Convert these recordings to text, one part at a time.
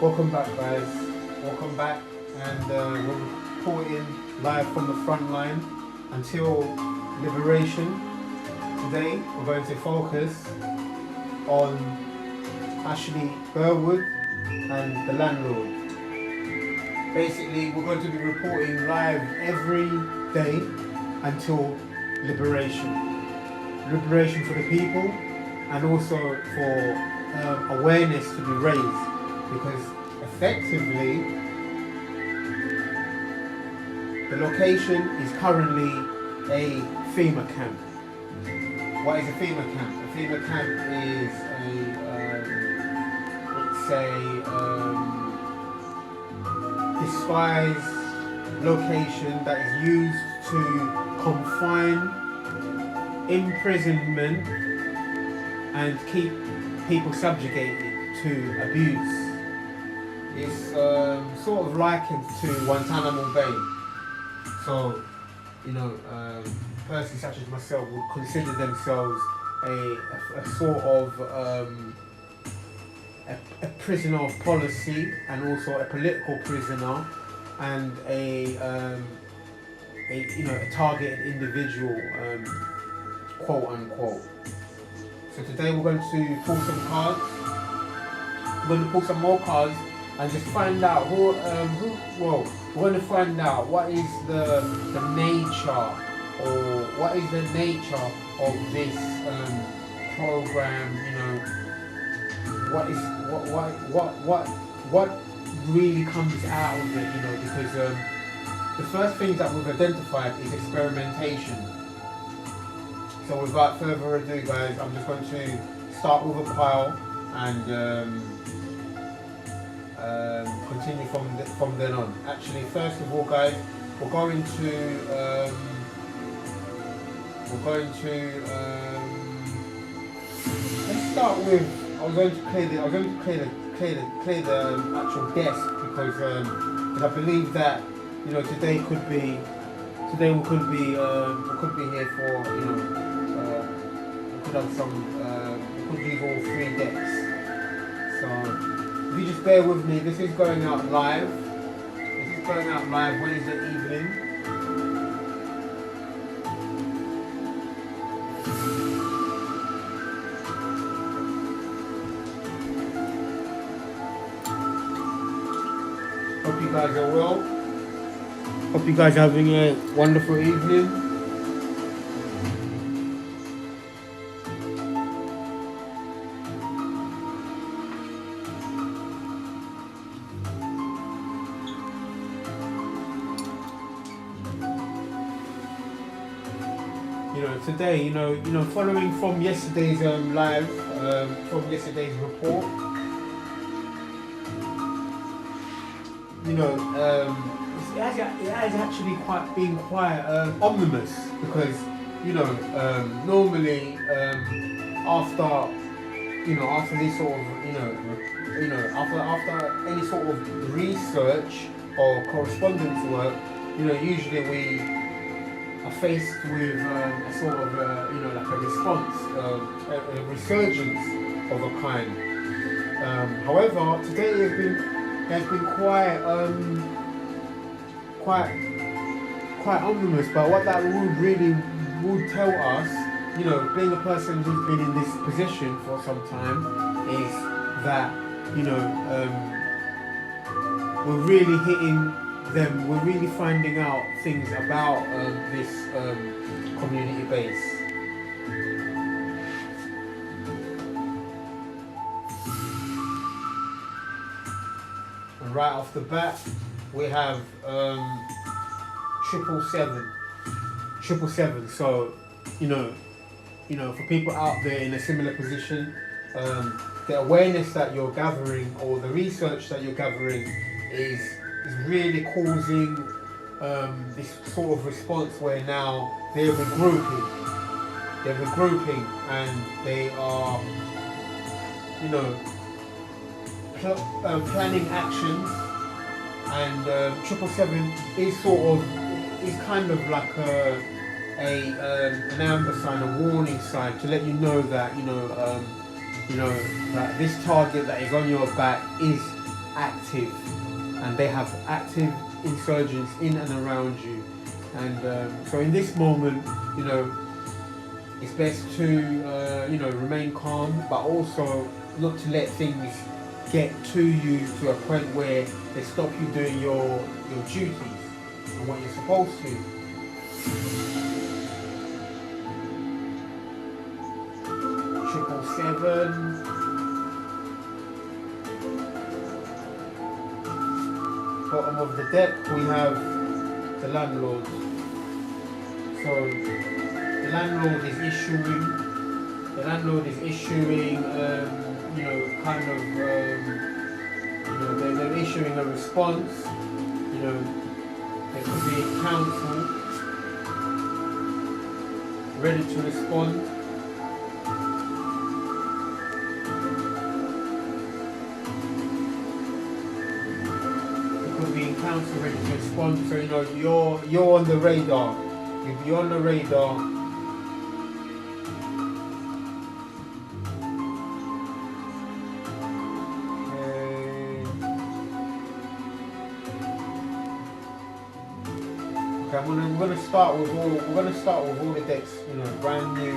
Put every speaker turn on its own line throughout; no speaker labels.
Welcome back, guys. Welcome back, and we're reporting live from the front line until liberation. Today, we're going to focus on Ashley Burwood and the landlord. Basically, we're going to be reporting live every day until liberation. Liberation for the people, and also for awareness to be raised. Because effectively, the location is currently a FEMA camp. What is a FEMA camp? A FEMA camp is a disguised location that is used to confine, imprisonment, and keep people subjugated to abuse. It's sort of likened to Guantanamo Bay. So, persons such as myself would consider themselves a sort of a prisoner of policy, and also a political prisoner, and a targeted individual, quote unquote. So today we're going to pull some cards. We're going to pull some more cards and just find out we're going to find out what is the nature, or what is the nature of this program. What really comes out of it. Because the first thing that we've identified is experimentation. So without further ado, guys, I'm just going to start with a pile and continue from then on. Actually, first of all, guys, we're going to let's start with. I was going to clear the actual desk, because I believe that today we could be here for we could have some we could use all three decks. So if you just bear with me, this is going out live. This is going out live Wednesday evening. Hope you guys are well. Hope you guys are having a wonderful evening. Today, following from yesterday's live, from yesterday's report, it has actually been quite ominous, because normally after this sort of after any sort of research or correspondence work, usually we are faced with a sort of like a response, a resurgence of a kind. However, today has been quite ominous. But what that would tell us, being a person who's been in this position for some time, is that we're really hitting them. We're really finding out things about this community base. And right off the bat, we have 777. So, for people out there in a similar position, the awareness that you're gathering, or the research that you're gathering, is really causing this sort of response where now they're regrouping, and they are, planning actions. And 777 is kind of like an amber sign, a warning sign, to let you know that that this target that is on your back is active, and they have active insurgents in and around you. And so in this moment, you know, it's best to you know, remain calm, but also not to let things get to you to a point where they stop you doing your duties and what you're supposed to. 777. Bottom of the deck we have the landlord. So the landlord is issuing. You know, kind of. You know, they're issuing a response. You know, there could be a council ready to respond. Council ready to respond, so you know you're on the radar. You're on the radar. Okay, we're gonna start with all the decks. You know, brand new.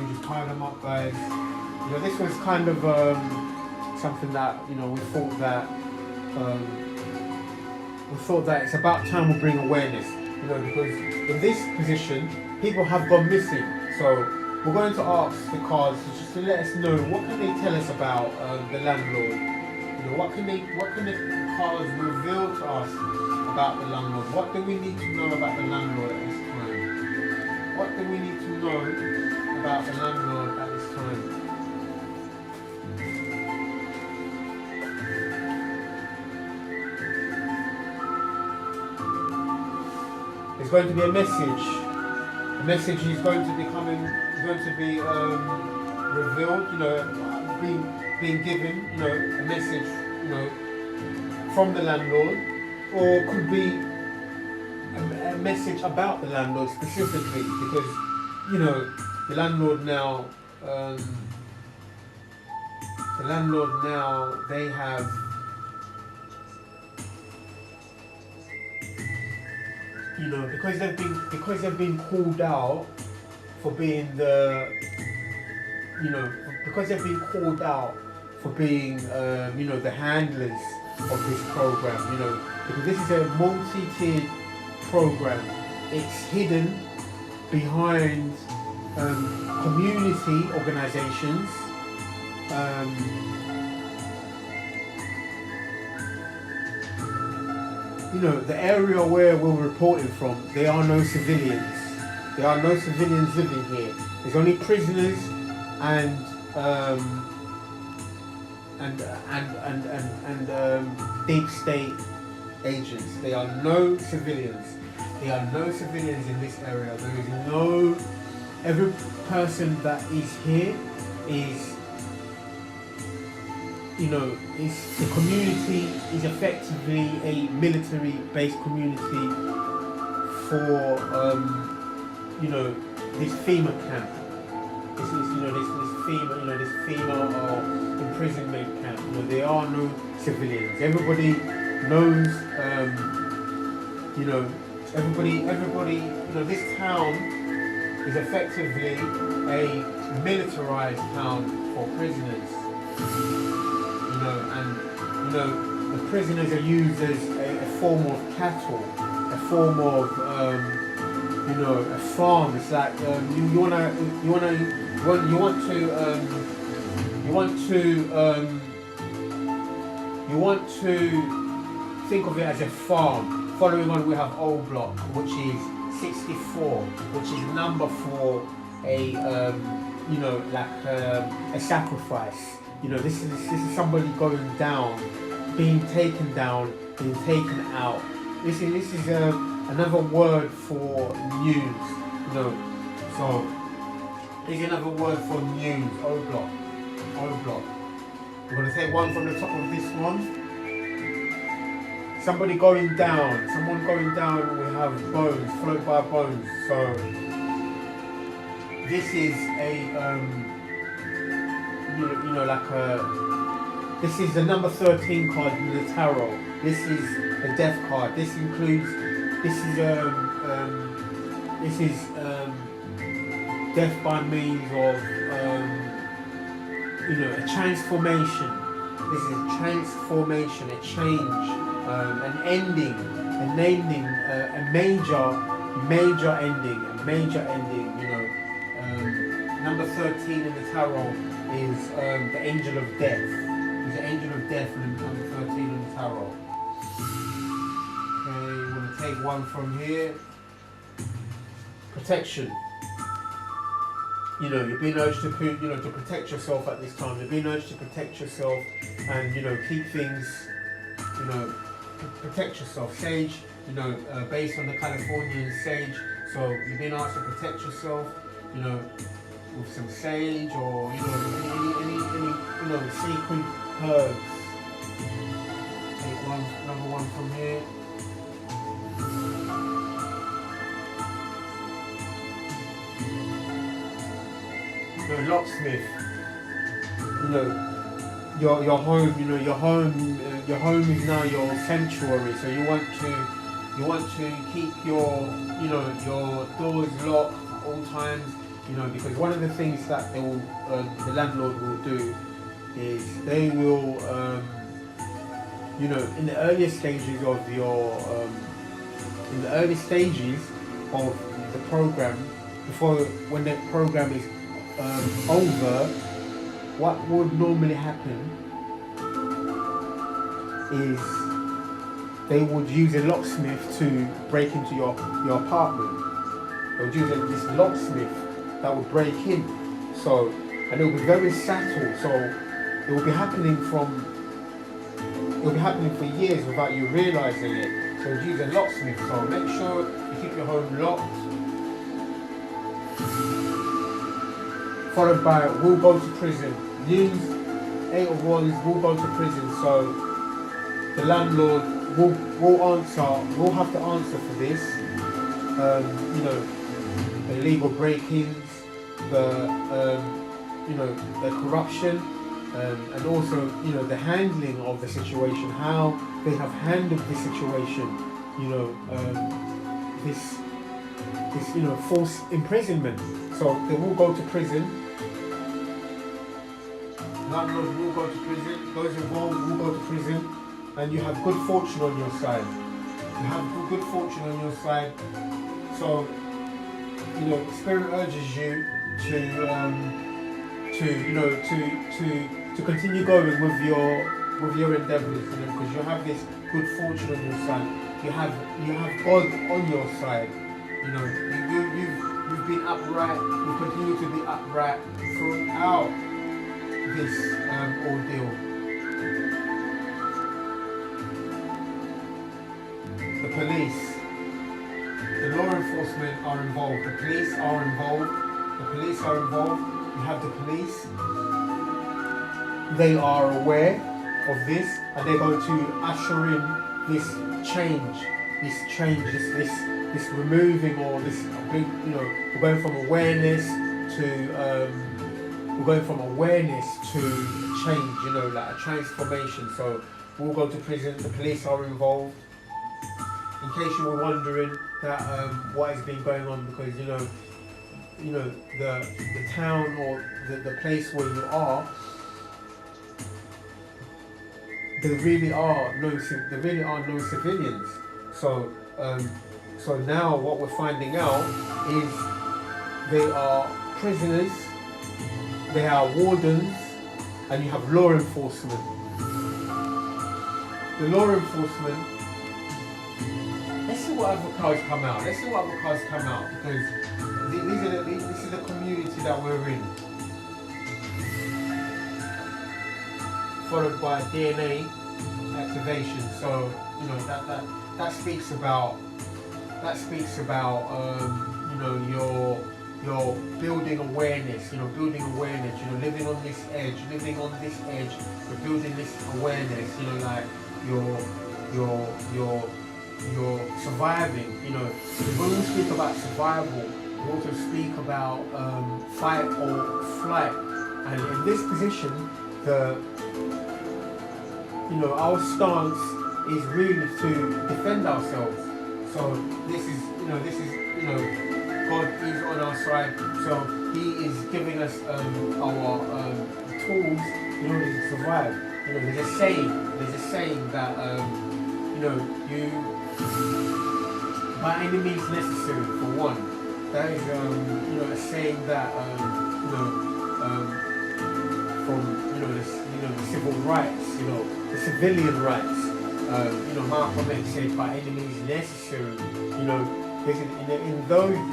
Just pile them up, guys. You know, this was kind of something that, you know, we thought that it's about time we bring awareness, you know, because in this position people have gone missing. So we're going to ask the cards just to let us know what can they tell us about the landlord. You know, what can the cards reveal to us about the landlord? What do we need to know about the landlord at this time? What do we need to know about the landlord at this time? There's going to be a message. The message is going to be revealed, you know, being given, you know, a message, you know, from the landlord, or could be a message about the landlord specifically, because, you know, the landlord now, they have, you know, because they've been called out for being the, you know, because they've been called out for being, you know, the handlers of this program, you know, because this is a multi-tiered program. It's hidden behind community organizations, you know, the area where we're reporting from, there are no civilians. There are no civilians living here. There's only prisoners and deep state agents. There are no civilians. There are no civilians in this area. There is no. Every person that is here is, you know, the community is effectively a military-based community for, you know, this FEMA camp. This FEMA or imprisonment camp. You know, there are no civilians. Everybody knows, you know, everybody, you know, this town is effectively a militarized town for prisoners. You know, and you know, the prisoners are used as a form of cattle, a form of, you know, a farm. It's like you want to think of it as a farm. Following on, we have Old Block, which is 64, which is number for a, you know, like a sacrifice. You know, this is somebody going down, being taken down, being taken out. This is another word for news. You know, so this is another word for news. Old Block. We're gonna take one from the top of this one. Someone going down, we have bones, followed by bones. So this is a, you know, like This is the number 13 card in the tarot. This is the death card. This includes, this is death by means of a transformation. This is a transformation, a change, an ending, a major ending. Number 13 in the tarot is the angel of death. He's the angel of death in number 13 in the tarot. Okay, we're going to take one from here. Protection. You're being urged to to protect yourself at this time. You're being urged to protect yourself and keep things, protect yourself. Sage, based on the Californian sage. So you're being asked to protect yourself, with some sage or any sacred herbs. Take another one from here. Locksmith. Your home. Your home is now your sanctuary. So you want to keep your doors locked at all times. Because one of the things that the landlord will do is they will, in the early stages of the program, when the program is over, what would normally happen is they would use a locksmith to break into your apartment. They would use this locksmith that would break in. So, and it will be very subtle. So it will be happening for years without you realizing it. So use a locksmith. So make sure you keep your home locked. Followed by will go to prison. Use 8 of Wands, will go to prison. So the landlord will have to answer for this. The illegal break-ins, the corruption, and also the handling of the situation, how they have handled the situation, this false imprisonment. So they will go to prison. Landlords will go to prison. Those involved will go to prison, and you have good fortune on your side. You have good fortune on your side. So Spirit urges you to continue going with your endeavors, because you have this good fortune on your side. You have God on your side. You've been upright. You continue to be upright throughout this ordeal. The police. The law enforcement are involved. The police are involved. You have the police. They are aware of this, and they're going to usher in this change, this removing, or this we're going from awareness to change. Like a transformation. So we'll go to prison. The police are involved. In case you were wondering that what has been going on, because the town or the place where you are, there really are no civilians. So now what we're finding out is they are prisoners, they are wardens, and you have law enforcement. The law enforcement. Let's see what other cards come out. Because this is the community that we're in. Followed by DNA activation. So that speaks about your building awareness. Living on this edge. You're building this awareness. Like you're surviving. When we speak about survival, we also speak about fight or flight. And in this position, the our stance is really to defend ourselves. So this is, God is on our side. So He is giving us our tools in order to survive. There's a saying that you by any means necessary for one. That is a saying that from the civil rights, the civilian rights. Malcolm X said by any means necessary. In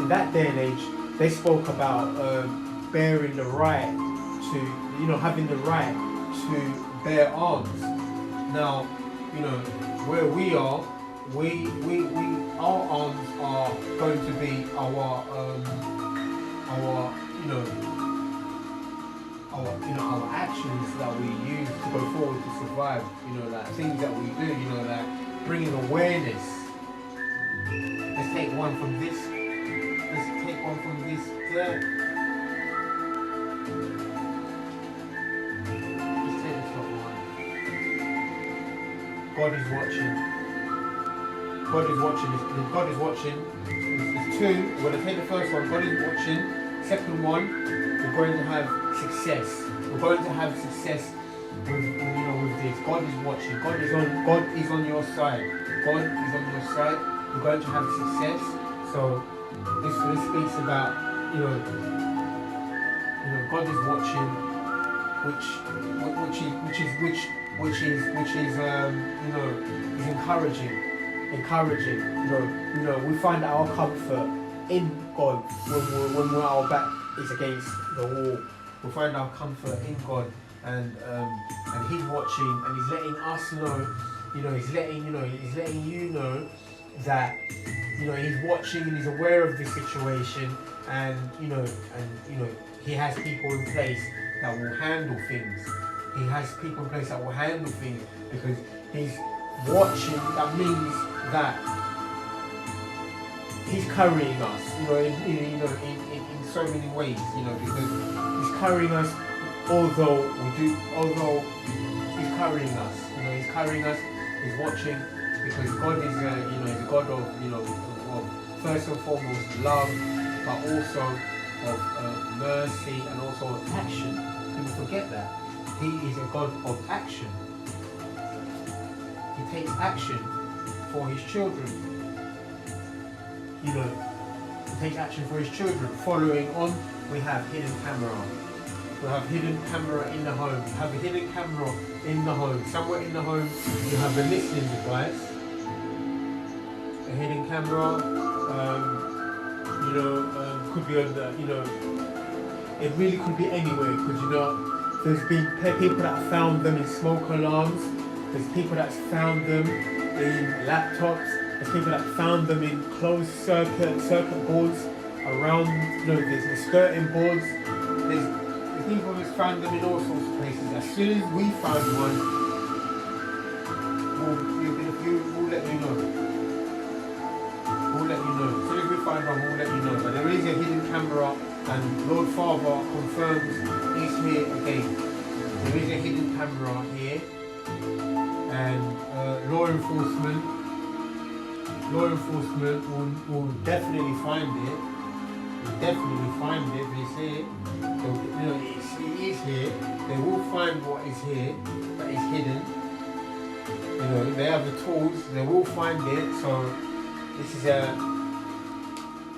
that day and age, they spoke about bearing the right to, having the right to bear arms. Now, where we are, our arms are going to be our actions that we use to go forward to survive. Like things that we do. Like bringing awareness. Let's take one from this. Let's take one from this there. Let's take the top one. God is watching. God is watching. God is watching. There's two. We're going to take the first one. God is watching. Second one, we're going to have success. We're going to have success with this. God is watching. God is on your side. God is on your side. You're going to have success. So this speaks about God is watching, which is encouraging. We find our comfort in God when our back is against the wall. We find our comfort in God, and He's watching, and He's letting us know. He's letting you know that He's watching and He's aware of this situation, and He has people in place that will handle things. He has people in place that will handle things because He's watching. That means that He's carrying us, in so many ways, because He's carrying us. Although He's carrying us, He's watching, because God is, He's a God of first and foremost love, but also of mercy and also of action. People forget that He is a God of action. He takes action for His children. He takes action for His children. Following on, we have hidden camera. We have hidden camera in the home. You have a hidden camera in the home. Somewhere in the home, you have a listening device. A hidden camera. Could be on the. It really could be anywhere. Because there's been people that found them in smoke alarms. There's people that's found them in laptops. There's people that found them in closed circuit boards around. There's skirting boards. There's people who's found them in all sorts of places. As soon as we found one, we'll let you know. We'll let you know. As soon as we find one, we'll let you know. But there is a hidden camera, and Lord Father confirms He's here again. There is a hidden camera here, and law enforcement will definitely find it. Definitely find it. It's here. It is here. They will find what is here, that is hidden. They have the tools. They will find it. So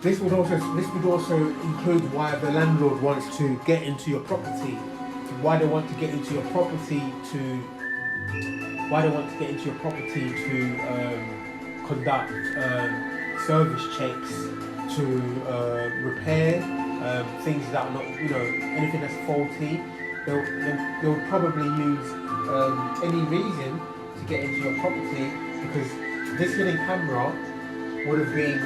this would also include why the landlord wants to get into your property. Why they want to get into your property to conduct service checks, to repair things that are not, anything that's faulty. They'll probably use any reason to get into your property, because this hidden camera would have been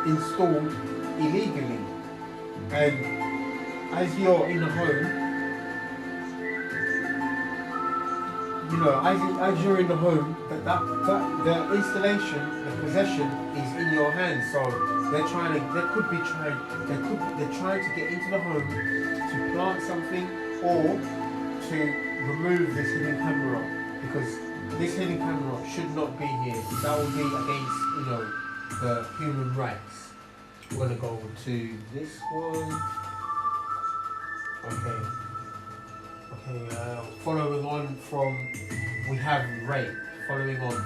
installed illegally. And as you're in the home, as you're in the home, that the installation, the possession is in your hands. So they're trying to get into the home to plant something or to remove this hidden camera. because this hidden camera should not be here. That would be against, you know, the human rights. We're gonna go to this one. Okay. Following on from, we have rape. Following on,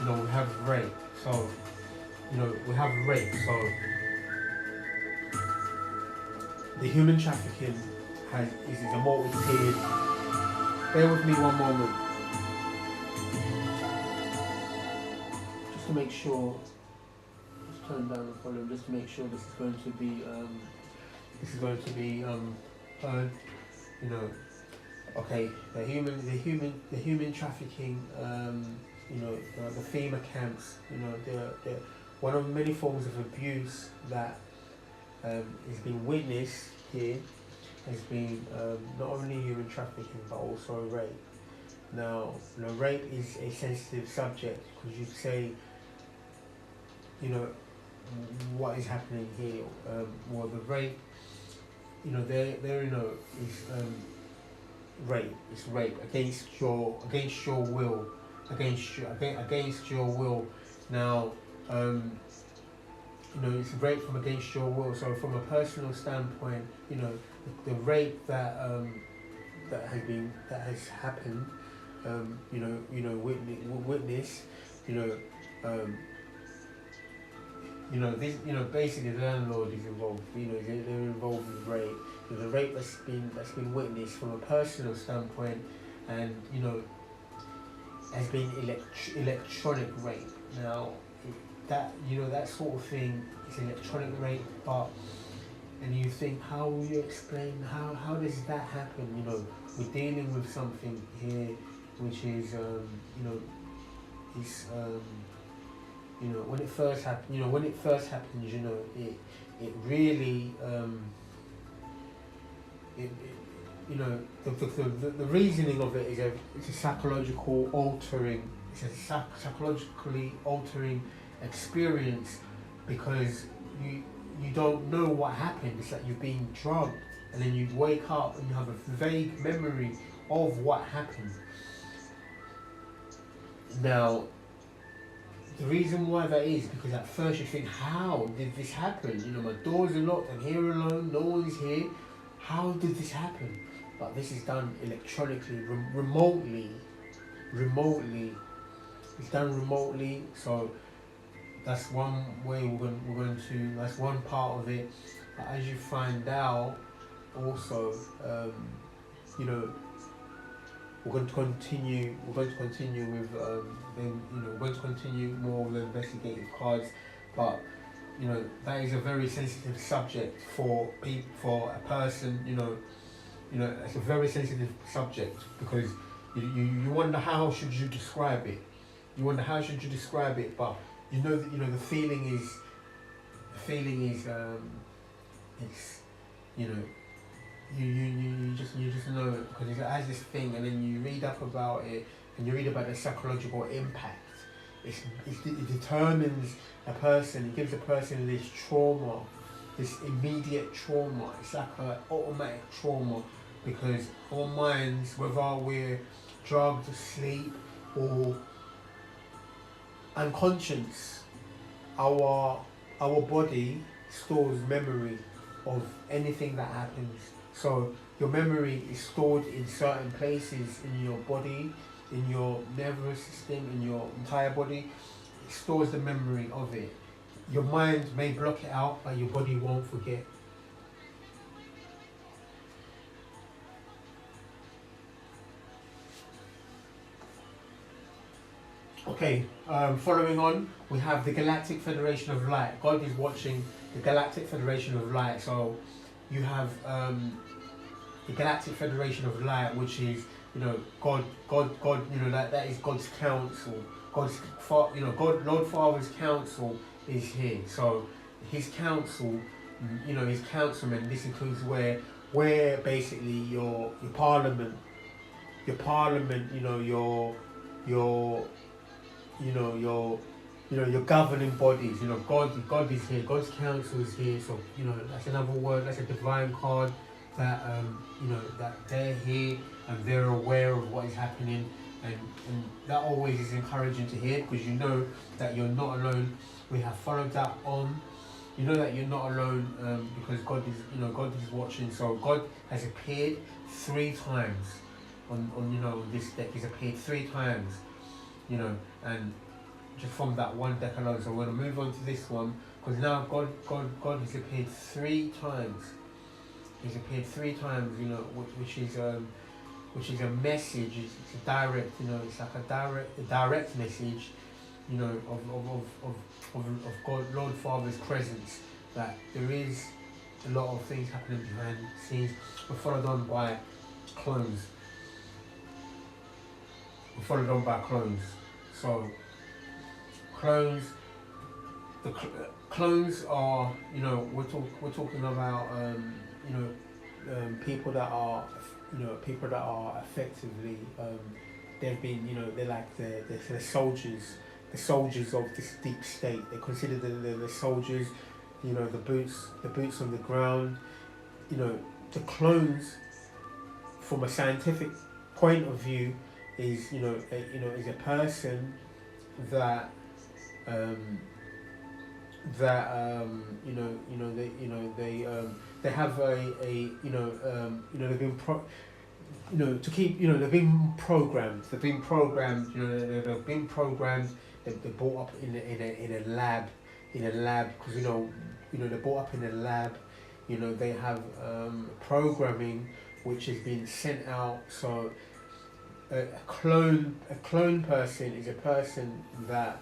you know, we have rape. So, you know, we have rape. So, the human trafficking is a multi-tiered. Bear with me one moment, just to make sure. Just turn down the volume, just to make sure this is going to be heard. You know. Okay, the human trafficking, you know, the FEMA camps, you know, they're one of many forms of abuse that is being witnessed here has been not only human trafficking but also rape. Now, you know, rape is a sensitive subject because you say, you know, what is happening here? Well, the rape, you know, there, you know, is rape. It's rape against your will, against your will. Now, you know, it's rape from against your will. So, from a personal standpoint, you know, the rape that has happened, you know, witness, this, basically the landlord is involved. You know, they're involved with rape. You know, the rape that's been witnessed from a personal standpoint, and you know, has been electronic rape. Now, that sort of thing is electronic rape, but and you think, how will you explain how does that happen? You know, we're dealing with something here which is when it first happened, it really the reasoning of it is it's a psychologically altering experience, because you don't know what happened. It's like you've been drugged and then you wake up and you have a vague memory of what happened. Now, the reason why that is because at first you think, how did this happen? You know, my doors are locked, I'm here alone, no one's here. How did this happen? But this is done electronically, remotely. It's done remotely, so that's one way we're going to. That's one part of it. But as you find out, also, we're going to continue. We're going to continue with we're going to continue more of the investigative cards, but that is a very sensitive subject for a person. It's a very sensitive subject because you wonder how should you describe it. But the feeling is it's you just know it because it has this thing, and then you read up about it and you read about the psychological impact. It determines a person. It gives a person this trauma, this immediate trauma. It's like an automatic trauma because our minds, whether we're drugged, asleep, or unconscious, our body stores memory of anything that happens. So your memory is stored in certain places in your body, in your nervous system, in your entire body. It stores the memory of it. Your mind may block it out, but your body won't forget. Okay, following on, we have the Galactic Federation of Light. God is watching the Galactic Federation of Light. So you have the Galactic Federation of Light, which is God. That is God's council. God, Lord Father's council is here. So His council, His councilmen. This includes where basically your parliament, your governing bodies. God is here. God's council is here. So that's another word. That's a divine card that that they're here and they're aware of what is happening. and that always is encouraging to hear, because you know that you're not alone. We have followed that on. You know that you're not alone, because God is watching. So God has appeared 3 times on this deck. He's appeared 3 times, and just from that one deck alone. So we're gonna move on to this one, because now God has appeared 3 times. He's appeared 3 times, which is a message. It's a direct, it's like a direct message, of God, Lord Father's presence. That there is a lot of things happening behind the scenes. We're followed on by clones. So clones. The clones are, we're talking about, people that are, effectively, they've been, they're like the soldiers of this deep state. They're considered the soldiers, the boots on the ground. The clones, from a scientific point of view, is is a person that they have they've been to keep, they've been programmed. They're brought up in a lab, because they're brought up in a lab. They have programming which has been sent out. So a clone person is a person that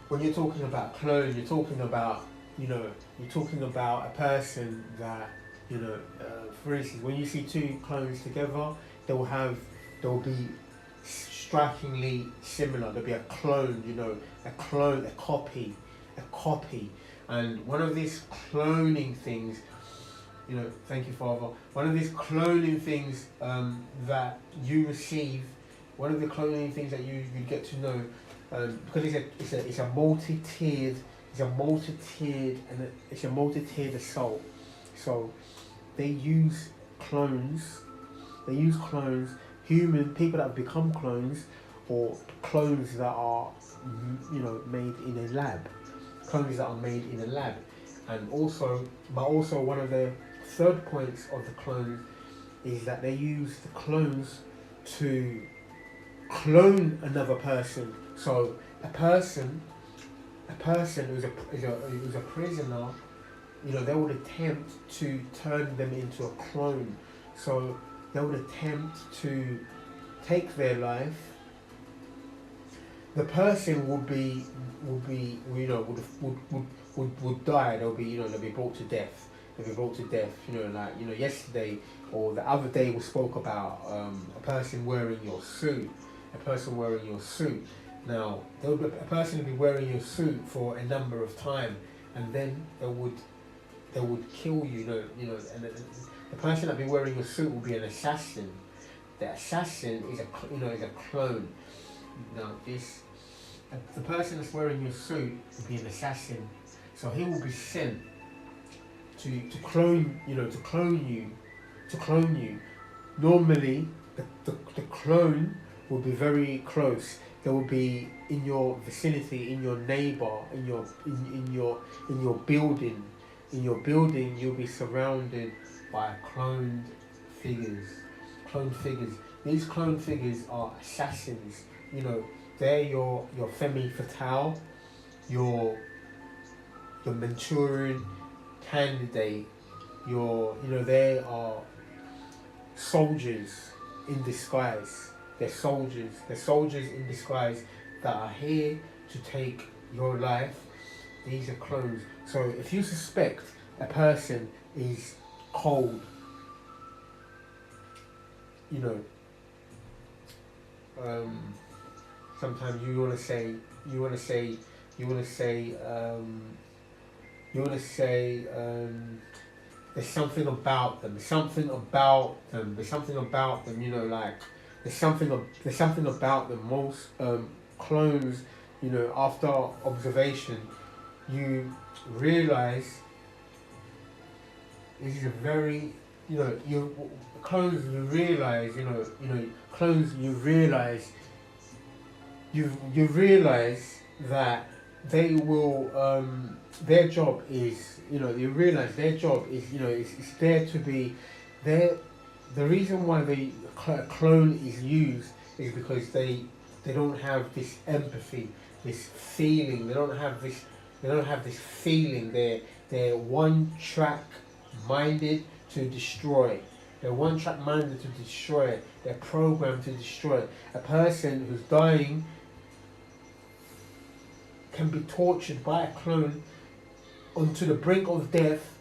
when you're talking about clone, you're talking about a person that, for instance, when you see 2 clones together, they'll be strikingly similar. There'll be a clone, a copy. And one of these cloning things, thank you, Father. One of these cloning things that you receive, one of the cloning things that you get to know, because it's a multi-tiered assault. So they use clones. Human people that have become clones, or clones that are made in a lab. And also one of the third points of the clone is that they use the clones to clone another person. So a person who's a prisoner, they would attempt to turn them into a clone. So they would attempt to take their life. The person would die. They'll be brought to death. Yesterday or the other day we spoke about a person wearing your suit. Now, a person will be wearing your suit for a number of time, and then they would kill you. And the person that be wearing your suit will be an assassin. The assassin is a clone. Now, the person that's wearing your suit will be an assassin. So he will be sent to clone you. Normally, the clone will be very close. They will be in your vicinity, in your neighbor, in your building. In your building, you'll be surrounded by cloned figures. These cloned figures are assassins. They're your femme fatale, your Manchurian candidate. They are soldiers in disguise. They're soldiers in disguise that are here to take your life. These are clones. So if you suspect a person is cold, sometimes you want to say there's something about them. There's something about them. Most clones, after observation, you realize this is a very, you clones. You realize, clones. You realize that they will. Their job is, you realize their job is, it's there to be, there. The reason why the clone is used is because they don't have this empathy, this feeling. They don't have this. They don't have this feeling. They're one track minded to destroy. They're one track minded to destroy. They're programmed to destroy. A person who's dying can be tortured by a clone onto the brink of death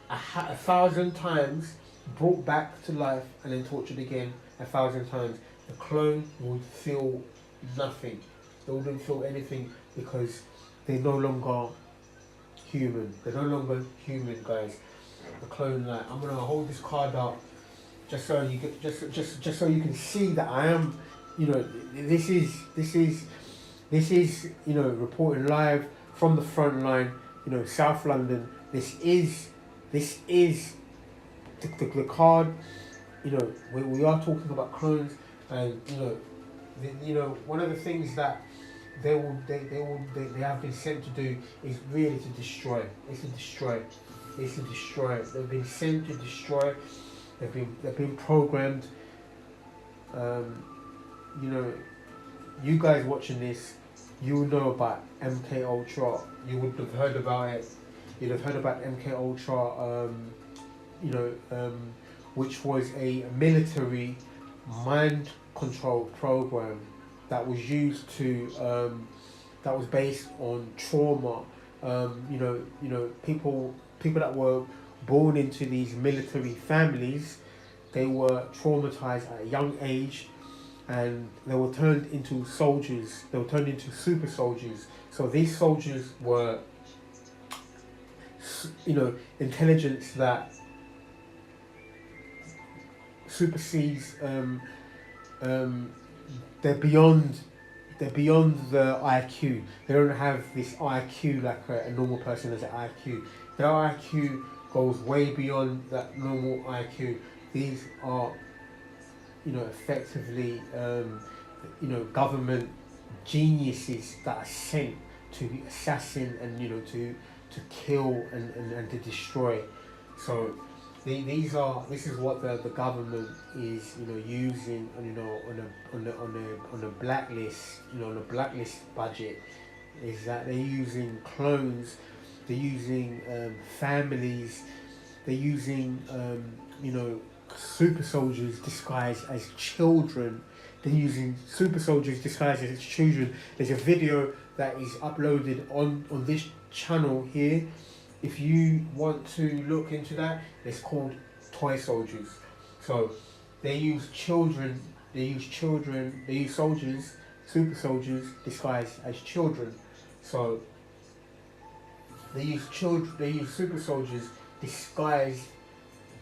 1,000 times, brought back to life, and then tortured again 1,000 times. The clone would feel nothing. They wouldn't feel anything because they're no longer human. They're no longer human, guys. The clone, like, I'm gonna hold this card up just so you get, just so you can see that I am, this is reporting live from the front line, South London. This is the card. We are talking about clones, and one of the things that they have been sent to do is really to destroy. It's to destroy. They've been sent to destroy. They've been programmed. You guys watching this, you know about MK Ultra. You would have heard about it. You'd have heard about MK Ultra. Which was a military mind control program that was used to that was based on trauma. People that were born into these military families, they were traumatized at a young age, and they were turned into soldiers. They were turned into super soldiers. So these soldiers were, intelligence that supersedes. They're beyond the IQ. They don't have this IQ like a normal person has an IQ. Their IQ goes way beyond that normal IQ. These are, effectively, government geniuses that are sent to assassin and to kill and to destroy. So this is what the government is using on a blacklist, on a blacklist budget, is that they're using clones, they're using families, they're using super soldiers disguised as children. They're using super soldiers disguised as children. There's a video that is uploaded on this channel here. If you want to look into that, it's called toy soldiers. So they use children, they use soldiers, super soldiers disguised as children. So they use super soldiers disguised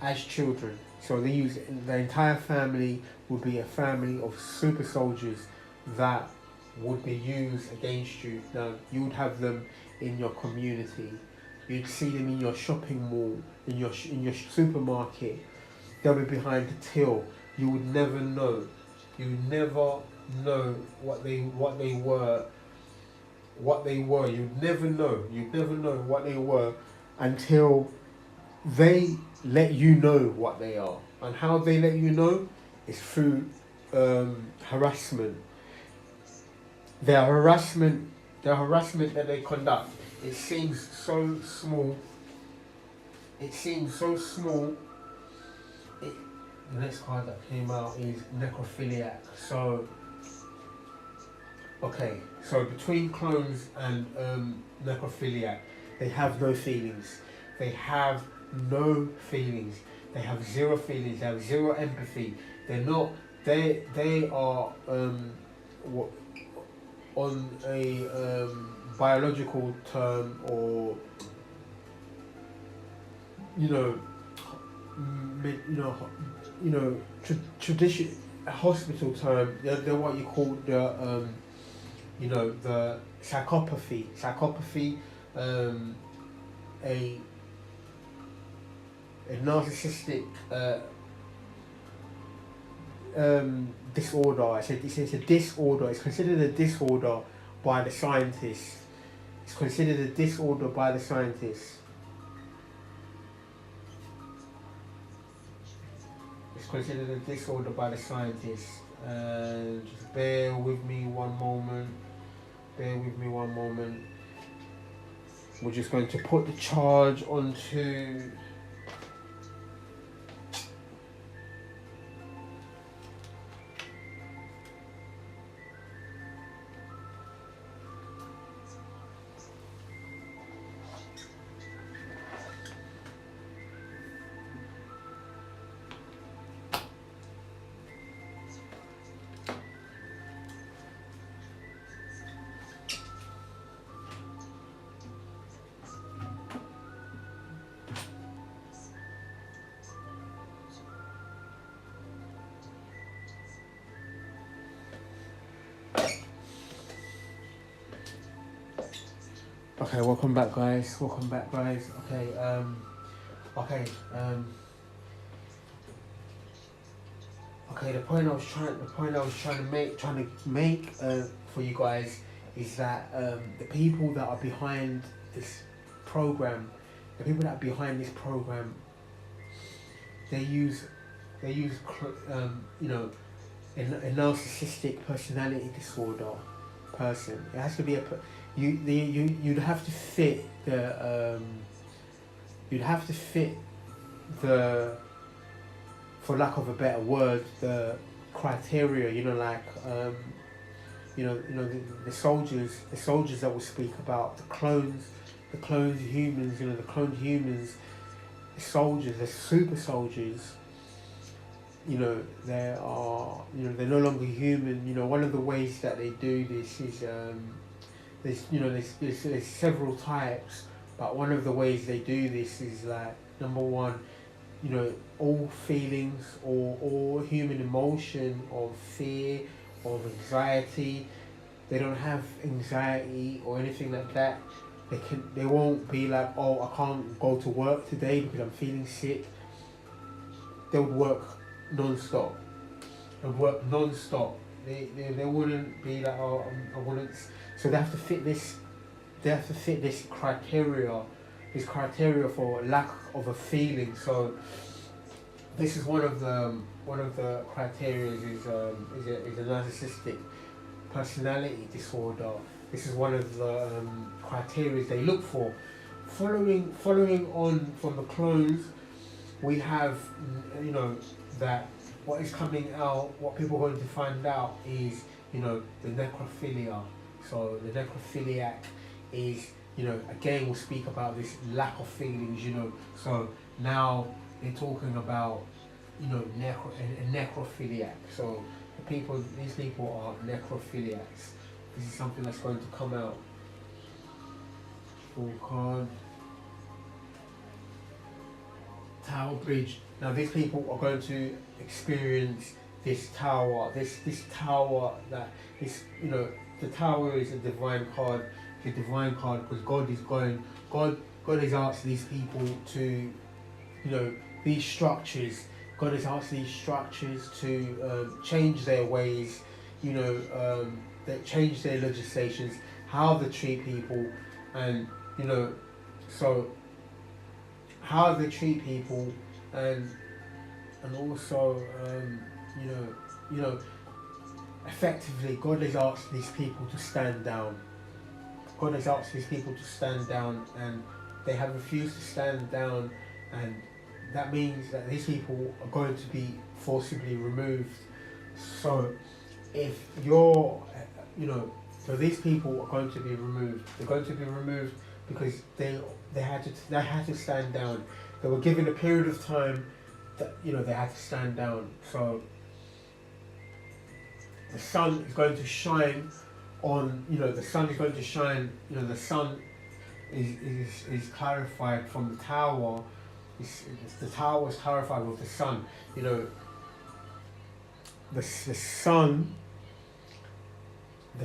as children. So they use, the entire family would be a family of super soldiers that would be used against you. Now, you would have them in your community. You'd see them in your shopping mall, in your supermarket. They'll be behind the till. You would never know. You would never know what they were. You'd never know. You'd never know what they were until they let you know what they are. And how they let you know is through harassment. Their harassment that they conduct, it seems so small. The next card that came out is necrophiliac. So, okay, so between clones and necrophiliac, they have no feelings. They have no feelings. They have zero feelings. They have zero empathy. They're not. They are on a biological term, or tradition, a hospital term. They're what you call the psychopathy. Psychopathy um, a narcissistic disorder. It's a disorder. It's considered a disorder by the scientists. It's considered a disorder by the scientists. It's considered a disorder by the scientists. And just bear with me one moment. Bear with me one moment. We're just going to put the charge onto. Okay, welcome back, guys. Welcome back, guys. Okay, okay, okay. The point I was trying to make for you guys is that the people that are behind this program, they use you know, a narcissistic personality disorder person. It has to be you'd have to fit the, for lack of a better word, the criteria. The soldiers that we speak about, the cloned humans. The cloned humans, the soldiers, the super soldiers. They're no longer human. One of the ways that they do this is there's several types, but one of the ways they do this is like, number one, all feelings or all human emotion of fear, of anxiety. They don't have anxiety or anything like that. They won't be like, oh, I can't go to work today because I'm feeling sick. They'll work non-stop. They wouldn't be like, oh, I wouldn't. So they have to fit this. They have to fit this criteria. This criteria for lack of a feeling. So this is one of the criteria is a narcissistic personality disorder. This is one of the criteria they look for. Following on from the clones, we have that what is coming out. What people are going to find out is the necrophilia. So the necrophiliac is, again, we'll speak about this lack of feelings, So now they're talking about, a necrophiliac. So these people are necrophiliacs. This is something that's going to come out. Full card. Tower Bridge. Now these people are going to experience this tower. This tower that is, the tower is a divine card. The divine card because God has asked these people to, these structures. God has asked these structures to change their ways, that change their legislations, how they treat people, and so how they treat people, and also effectively God has asked these people to stand down. God has asked these people to stand down, and they have refused to stand down, and that means that these people are going to be forcibly removed. So if you're, so these people are going to be removed. They're going to be removed because they had to stand down. They were given a period of time that they had to stand down. So the sun is going to shine on, the sun is going to shine. The sun is clarified from the tower. The tower is clarified with the sun. The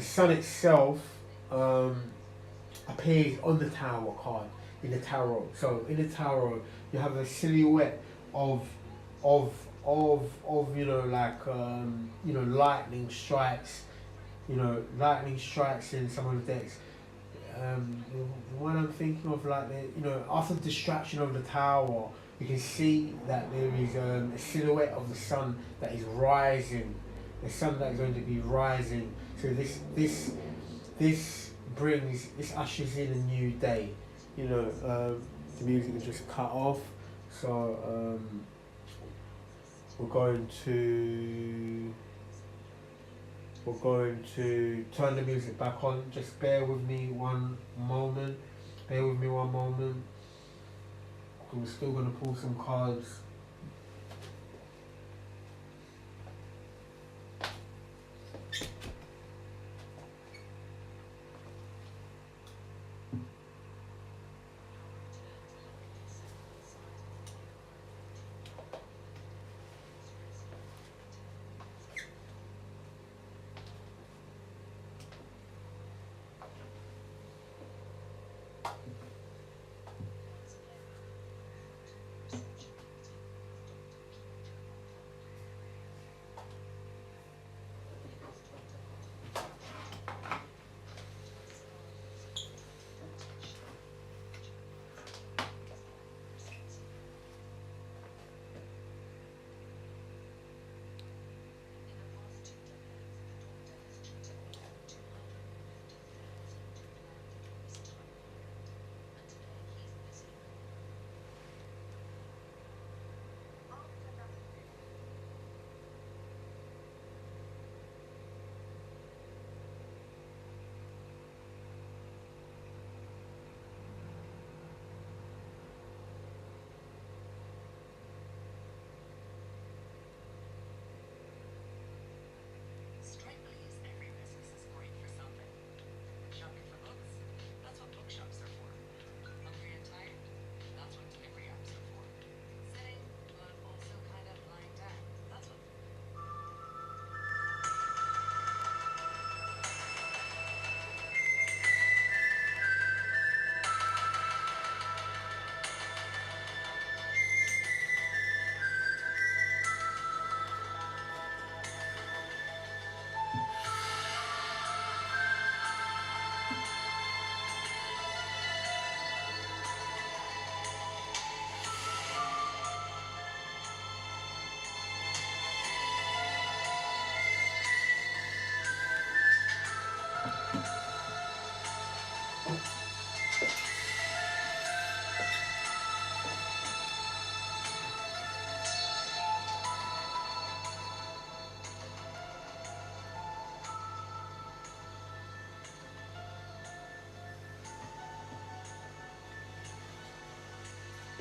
sun itself appears on the tower card in the tarot. So in the tarot, you have a silhouette of of lightning strikes. Lightning strikes in some of the decks. The one I'm thinking of, like after the distraction of the tower, you can see that there is a silhouette of the sun that is rising. The sun that is going to be rising. So this ushers in a new day. The music is just cut off. So we're going to turn the music back on. Just bear with me one moment. We're still going to pull some cards.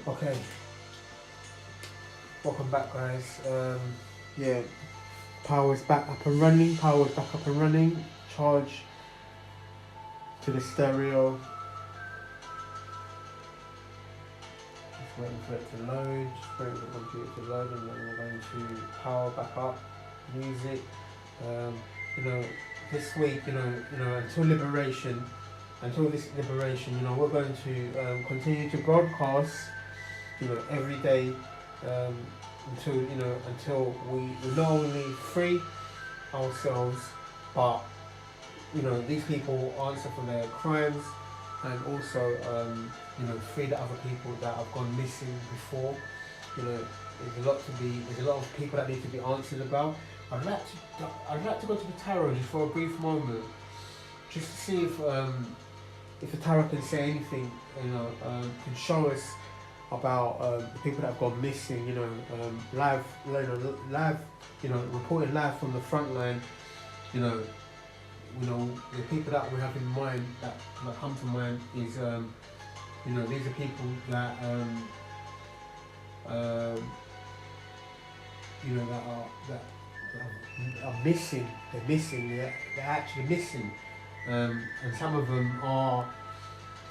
Okay, welcome back, guys. Power's back up and running. Charge to the stereo. Just waiting for it to load. Just waiting for the computer to load, and then we're going to power back up. Music. This week, until this liberation, we're going to continue to broadcast. Every day, until we not only free ourselves, but these people answer for their crimes, and also free the other people that have gone missing before. There's a lot of people that need to be answered about. I'd like to go to the tarot just for a brief moment, just to see if the tarot can say anything, can show us about the people that have gone missing, reported live from the Frontline. The people that we have in mind that come to mind is these are people that that are missing. They're actually missing, and some of them are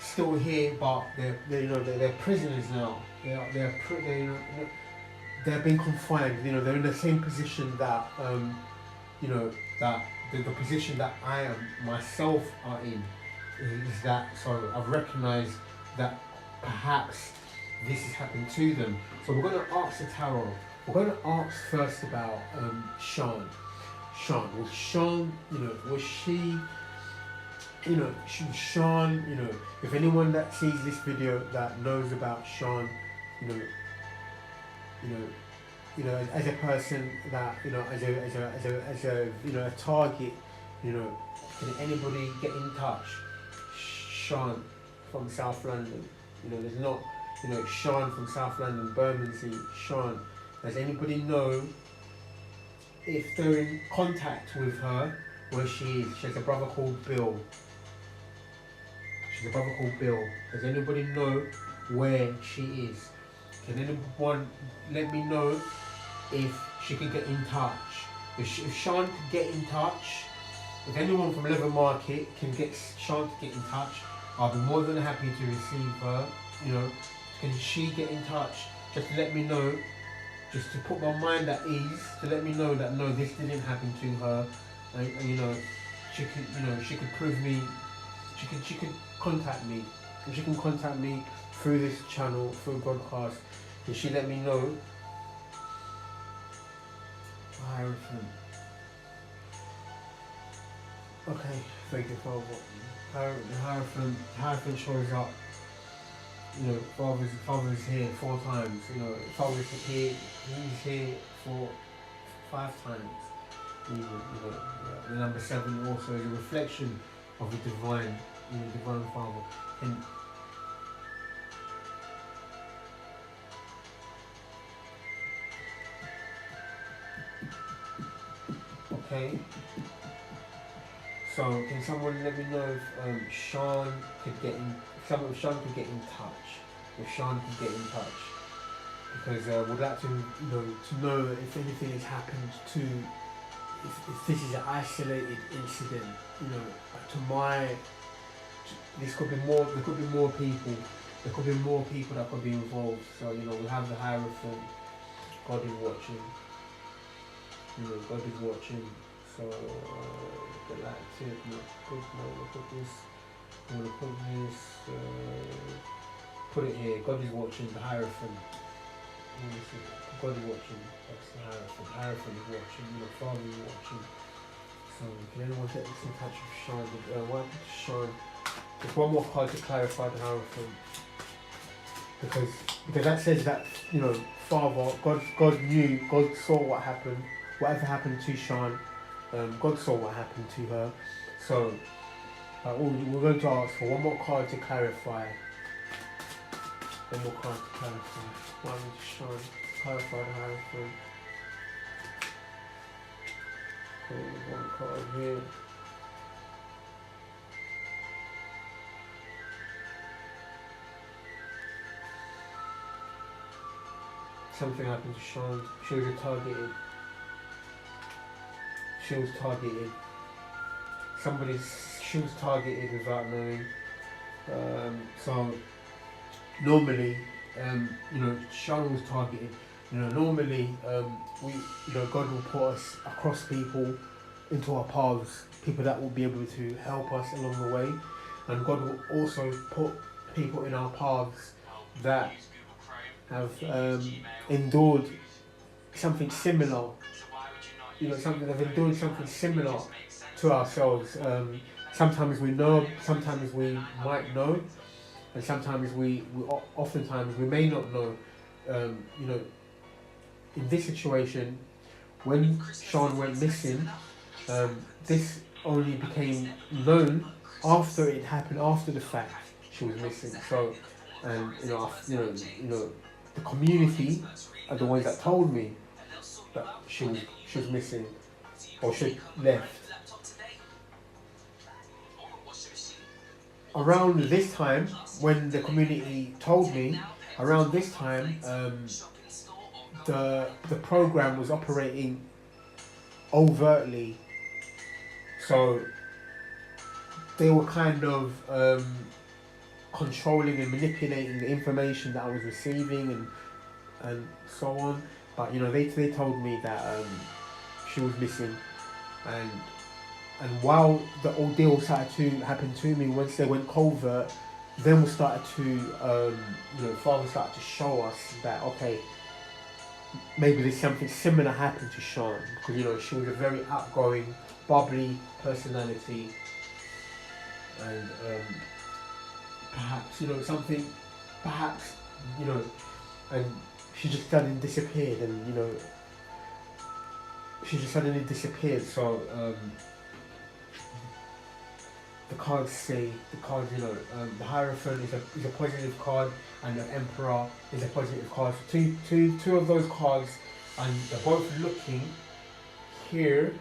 still here, but they're prisoners now. They're being confined. They're in the same position that that the position that I am myself are in. is that, so I've recognised that perhaps this has happened to them. So we're going to ask the tarot. We're going to ask first about Sean. Was Sean, was she, Sean, if anyone that sees this video that knows about Sean, you know, you know, as a person that, as a a target, can anybody get in touch? Sean from South London, there's not, Sean from South London, Bermondsey, Sean. Does anybody know if they're in contact with her, where she is? She has a brother called Bill. Does anybody know where she is? Can anyone let me know if she can get in touch? If Sean can get in touch, if anyone from Leather Market can get Sean to get in touch, I'll be more than happy to receive her. Can she get in touch? Just to let me know, just to put my mind at ease, to let me know that no, this didn't happen to her, and she could, she could prove me, she could contact me, and she can contact me through this channel, through a broadcast. Can she let me know? Hierophant. Okay, thank you, Father. Hierophant shows up. Father's here 4 times. Father's here. He's here for 5 times. The number 7 also is a reflection of the divine, divine Father. And okay. So can someone let me know if Sean could get in? If Sean could get in touch. If Sean could get in touch, because we'd like to, to know if anything has happened to, if this is an isolated incident, this could be more. There could be more people. There could be more people that could be involved. So we have the Hierophant. God is watching. God is watching. So look at that tip. Look at this. I'm gonna put this. Put it here. God is watching. The Hierophant. God is watching. That's the Hierophant. Hierophant is watching. Father is watching. So can anyone get this in touch with Sean? Why did Sean? Just one more card to clarify the Hierophant. Because that says that Father, God knew. God saw what happened. Whatever happened to Sean, God saw what happened to her. So we're going to ask for one more card to clarify. One more card to clarify. Why would Sean clarify the Hierophant? One card here. Something happened to Sean. She was targeted. She was targeted. She was targeted without knowing. So normally, Sean was targeted. Normally, God will put us across people into our paths, people that will be able to help us along the way, and God will also put people in our paths that have endured something similar. They've endured something similar to ourselves. Sometimes we know, sometimes we might know, and sometimes oftentimes we may not know. In this situation, when Sean went missing, this only became known after it happened, after the fact she was missing. So, and the community are the ones that told me that she was missing, or she left. Around this time, when the community told me, around this time, the program was operating overtly. So they were kind of controlling and manipulating the information that I was receiving and so on. But they told me that she was missing, and while the ordeal started to happen to me, once they went covert, then we started to, Father started to show us that, okay, maybe there's something similar happened to Sean, because she was a very outgoing, bubbly personality, and perhaps something, perhaps and she just suddenly disappeared, and she just suddenly disappeared. So the cards say the Hierophant is a positive card, and the Emperor is a positive card. So two of those cards, and they're both looking here.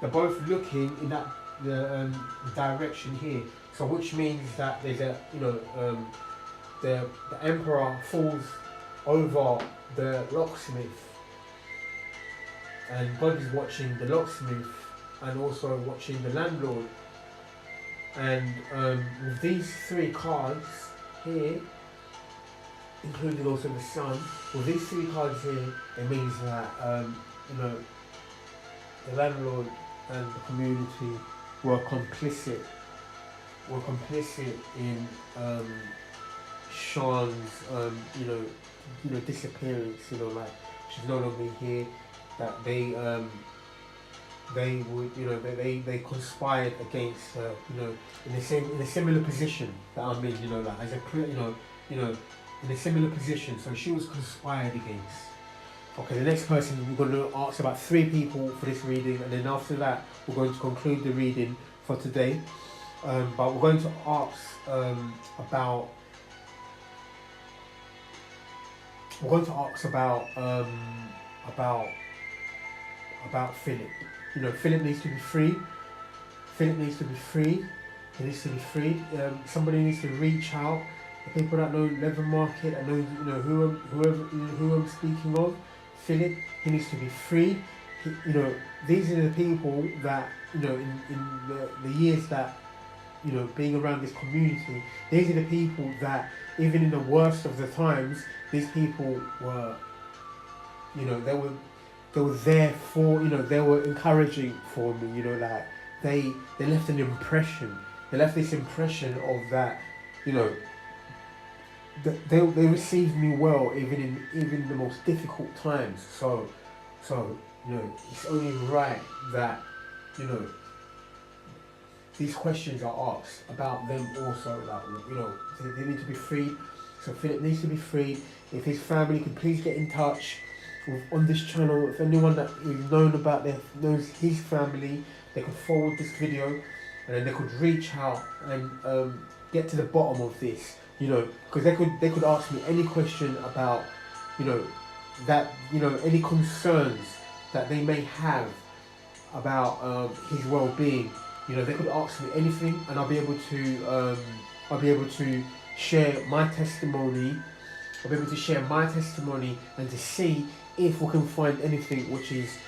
They're both looking in that the direction here. So which means that there's a the Emperor falls over the locksmith, and God is watching the locksmith and also watching the landlord. And with these three cards here, including also the sun, with these three cards here, it means that the landlord and the community were complicit in Sean's disappearance. Like she's no longer here. That they would they conspired against her, in a similar position that I'm in, like as a in a similar position. So she was conspired against. Okay, the next person we're going to ask about 3 people for this reading, and then after that we're going to conclude the reading for today. But we're going to ask about Philip. Philip needs to be free. Philip needs to be free. He needs to be freed. Somebody needs to reach out. The people that know Leather Market, I know who I'm speaking of. Philip, he needs to be freed. These are the people that in the years that being around this community, these are the people that even in the worst of the times, these people were, they were there for, they were encouraging for me, like they left an impression. They left this impression of that, they received me well even in the most difficult times. So it's only right that these questions are asked about them also. Like they need to be freed. So Philip needs to be freed. If his family could please get in touch on this channel, if anyone that is knows his family, they could forward this video, and then they could reach out and get to the bottom of this. Because they could ask me any question about that any concerns that they may have about his well-being. They could ask me anything, and I'll be able to share my testimony. I'll be able to share my testimony and to see if we can find anything which is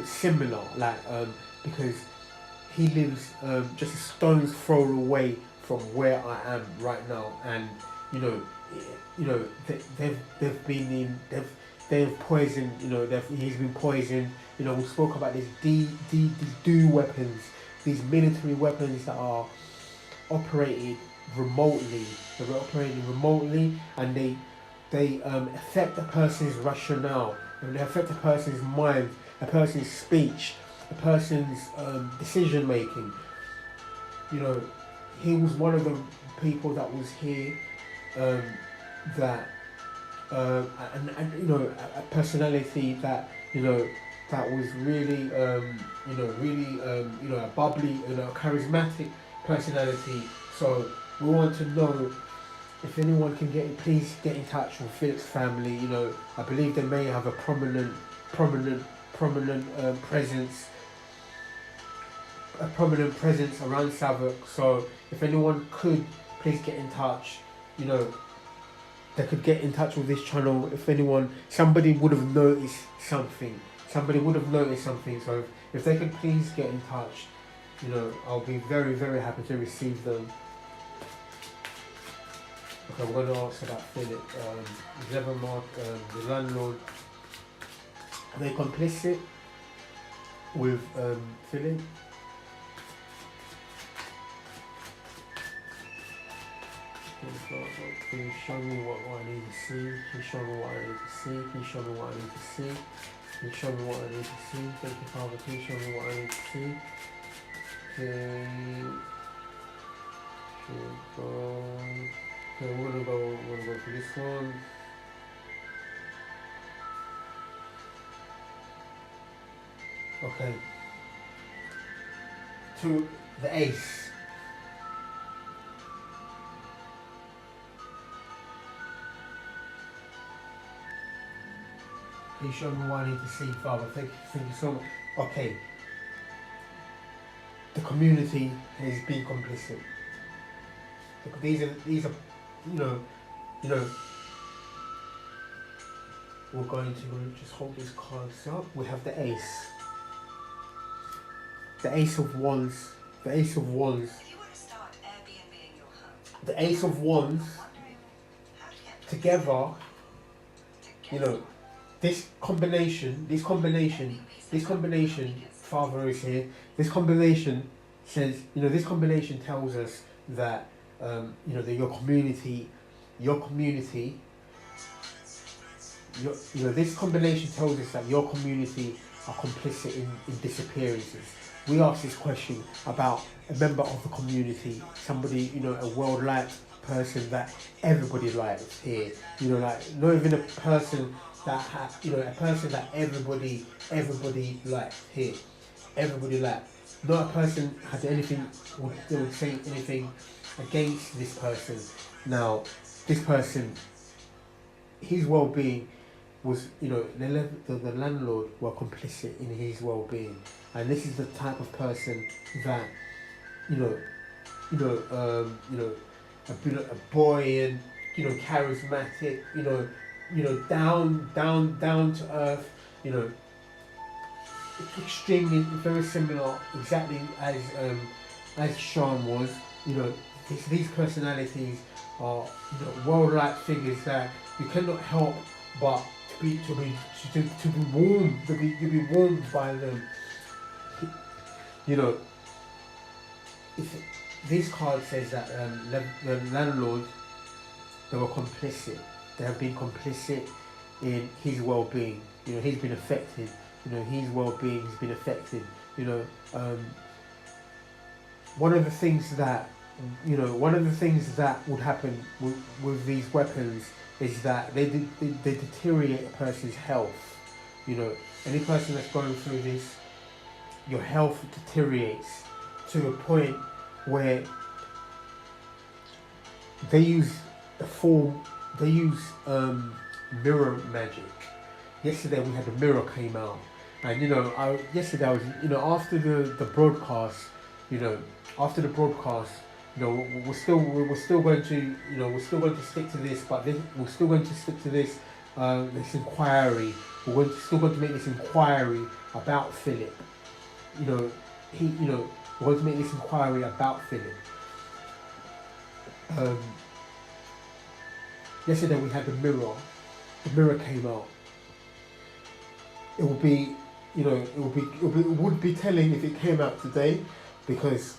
similar, like because he lives just a stone's throw away from where I am right now, and they've poisoned, he's been poisoned. We spoke about these D weapons, these military weapons that are operated remotely. They're operating remotely, and they affect a person's rationale, and they affect a person's mind, a person's speech, a person's decision making. He was one of the people that was here, that a personality that that was really a bubbly, charismatic personality. So we want to know if anyone can please get in touch with Philip's family. I believe they may have a prominent presence around Southwark. So if anyone could please get in touch, they could get in touch with this channel. If somebody would have noticed something. So if they could please get in touch, I'll be very, very happy to receive them. Okay, we're going to ask about Philip. Levermark, the landlord. Are they complicit? with Philip. Can you show me what I need to see? Can you show me what I need to see? Can you show me what I need to see? Can you show me what I need to see? Thank you, Father. Can you show me what I need to see? Okay, we're gonna go for this one. Okay. To the ace. Can you show me what I need to see, Father? Thank you so much. Okay. The community has been complicit. These are you know, we're going to just hold these cards up. We have the ace. The ace of wands. The ace of wands. The ace of wands together, this combination, Father is here. This combination says, this combination tells us that, that your community, this combination tells us that your community are complicit in disappearances. We asked this question about a member of the community, somebody, a well-liked person that everybody likes here, not even a person that a person that everybody liked here, everybody liked. Not a person had anything, they would say anything against this person. Now, this person, his well-being was, the landlord were complicit in his well-being, and this is the type of person that, a boy and charismatic, down to earth, extremely very similar, exactly as Sean was. These personalities are well-liked figures that you cannot help but to be warmed, to be warmed by them. If this card says that the landlord, they were complicit. They have been complicit in his well-being. He's been affected. His well-being has been affected. One of the things that would happen with these weapons is that they deteriorate a person's health. Any person that's going through this, your health deteriorates to a point where they use mirror magic. Yesterday we had the mirror came out, and yesterday I was after the broadcast, we're still going to stick to this, but we're still going to stick to this this inquiry. We're still going to make this inquiry about Philip. We're going to make this inquiry about Philip. Yesterday we had the mirror. The mirror came out. It would be, it would be telling if it came out today, because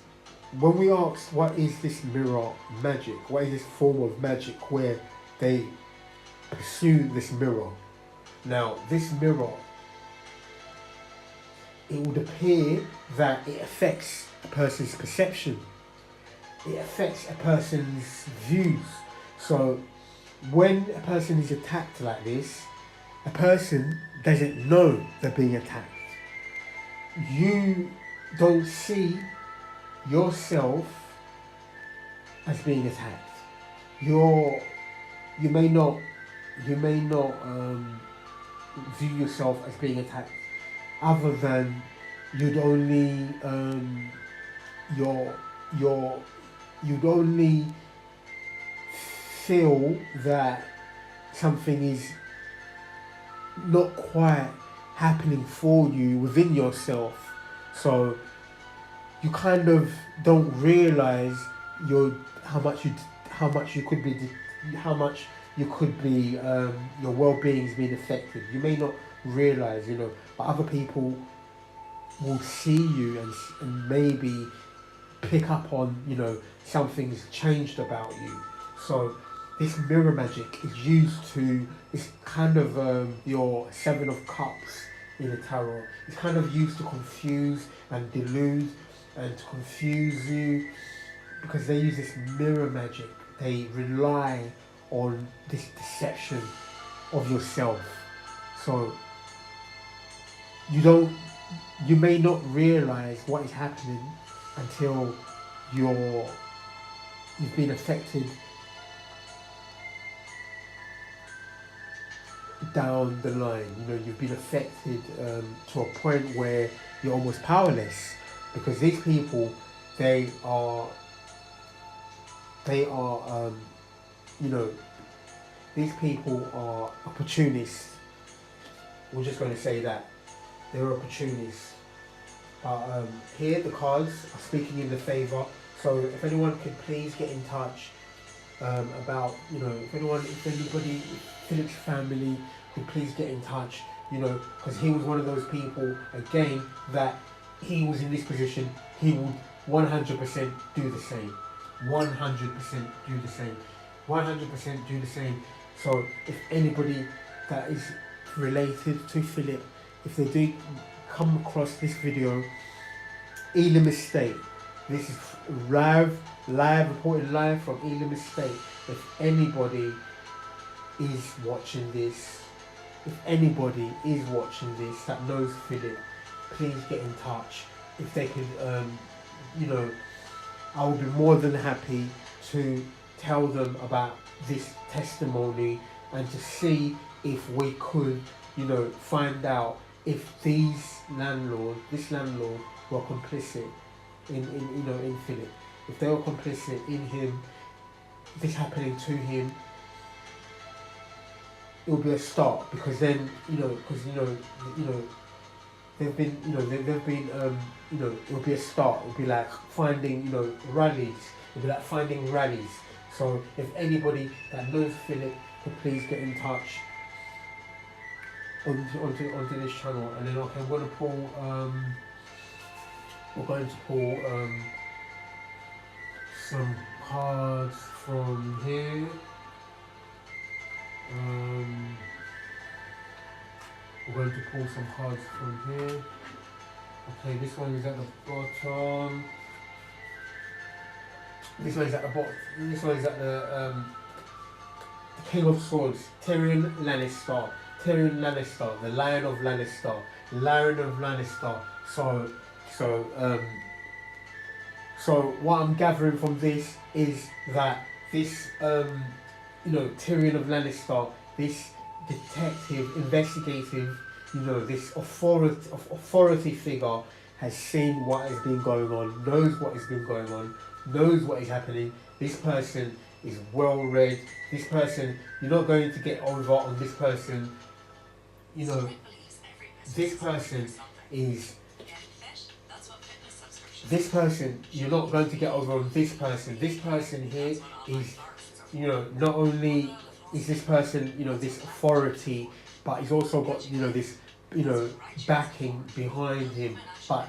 when we asked what is this mirror magic, what is this form of magic where they pursue this mirror. Now this mirror, it would appear that it affects a person's perception. It affects a person's views. So when a person is attacked like this, a person doesn't know they're being attacked. You don't see yourself as being attacked. You may not view yourself as being attacked, other than you'd only feel that something is not quite happening for you within yourself. So you kind of don't realise how much you could be your well-being is being affected. You may not realise, but other people will see you and maybe pick up on, something's changed about you. So this mirror magic is used to, it's kind of your Seven of Cups in the tarot. It's kind of used to confuse and delude and to confuse you, because they use this mirror magic. They rely on this deception of yourself. So you may not realize what is happening until you've been affected down the line. You've been affected to a point where you're almost powerless, because these people, they are these people are opportunists. We're just going to say that they're opportunists. Here the cards are speaking in the favour. So if anyone could please get in touch about, if anybody, Philip's family could please get in touch, because he was one of those people, again, that he was in this position, he would 100% do the same. 100% do the same. 100% do the same. So if anybody that is related to Philip, if they do come across this video, Elam Estate, this is reported live from Elam Estate. If anybody is watching this, that knows Philip, please get in touch. If they could, I will be more than happy to tell them about this testimony and to see if we could, find out if this landlord were complicit in Philip. If they were complicit in him, this happening to him, it will be a start, because then, they've been, it will be a start. It will be like finding, rallies. It will be like finding rallies. So if anybody that knows Philip could please get in touch onto this channel, and then I'm going to pull, we're going to pull some cards from here. We're going to pull some cards from here. Okay, this one is at the bottom. This one is at the bottom. This one is at the King of Swords, Tyrion Lannister. Tyrion Lannister, the Lion of Lannister. Lion of Lannister. So what I'm gathering from this is that this Tyrion of Lannister, this detective, investigative, this authority figure has seen what has been going on, knows what has been going on, knows what is happening. This person is well read. This person, you're not going to get over on this person. This person, you're not going to get over on this person. This person here is, not only is this person, this authority, but he's also got, this, backing behind him. But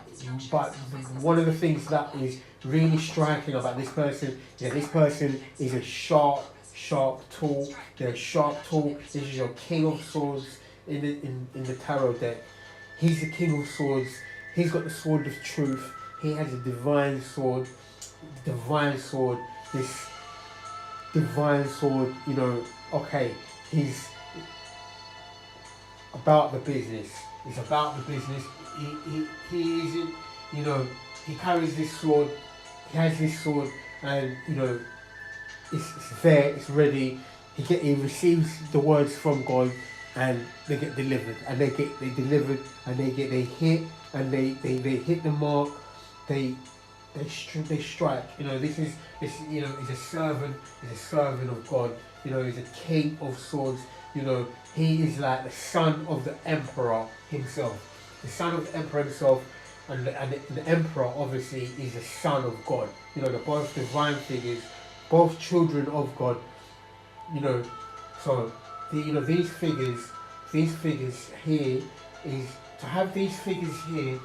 one of the things that is really striking about this person is that this person is a sharp tool. They're a sharp tool. This is your King of Swords in the tarot deck. He's the King of Swords. He's got the sword of truth. He has a divine sword. This divine sword, okay, he's about the business. He's about the business. He isn't, he carries this sword. He has this sword, and it's there. It's ready. He receives the words from God, and they get delivered, and they delivered, and they hit, and they hit the mark. They strike. This is he's a servant. He's a servant of God. He's a King of Swords. He is like the son of the Emperor himself. The son of the Emperor himself, and the Emperor obviously is the son of God. They're both divine figures, both children of God. So these figures here is to have these figures here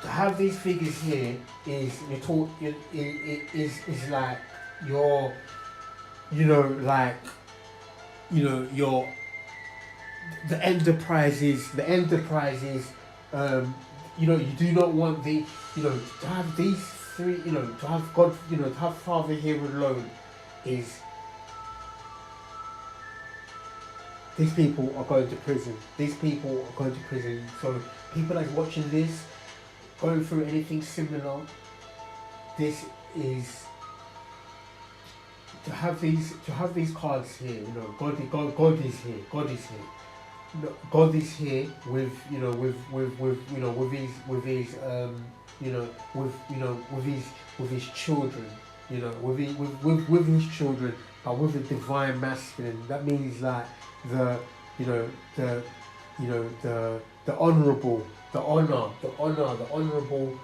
to have these figures here is you talk is like your like your the enterprises you do not want the to have these three to have God to have Father here alone is these people are going to prison. These people are going to prison. So people that's watching this, going through anything similar, this is to have these cards here. God is here. God is here. God is here with with his children. With his children, but with the divine masculine. That means like the honourable, the honourable,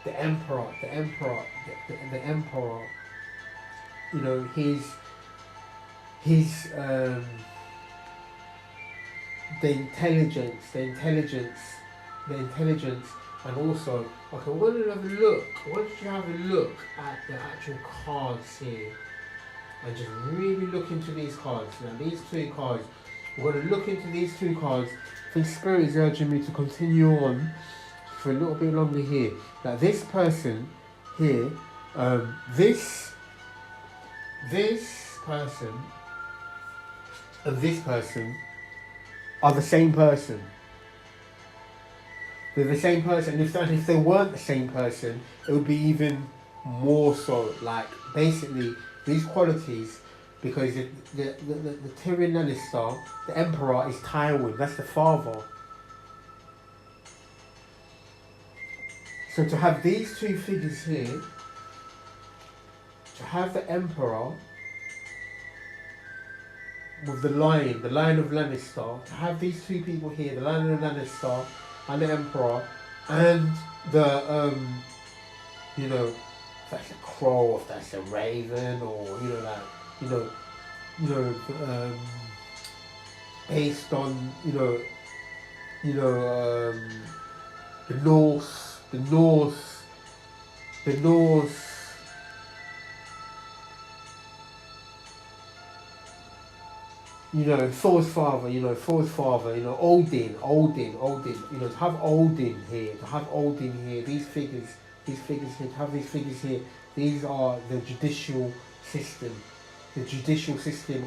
the emperor, the emperor. His the intelligence, and also, okay, we're going to have a look. I want you to have a look at the actual cards here, and just really look into these cards. Now, these two cards, we're going to look into these two cards. I think Spirit is urging me to continue on for a little bit longer here. Now, this person here, this person and this person are the same person. They're the same person. If they weren't the same person, it would be even more so. Like basically these qualities, because the Tyrion Lannister, the Emperor, is Tywin. That's the father. So to have these two figures here, to have the Emperor with the Lion of Lannister, to have these two people here, the Lion of Lannister and the Emperor, and the if that's a crow, if that's a raven, or based on the Norse, Thor's father, Odin, to have Odin here, these figures here, to have these figures here, these are the judicial system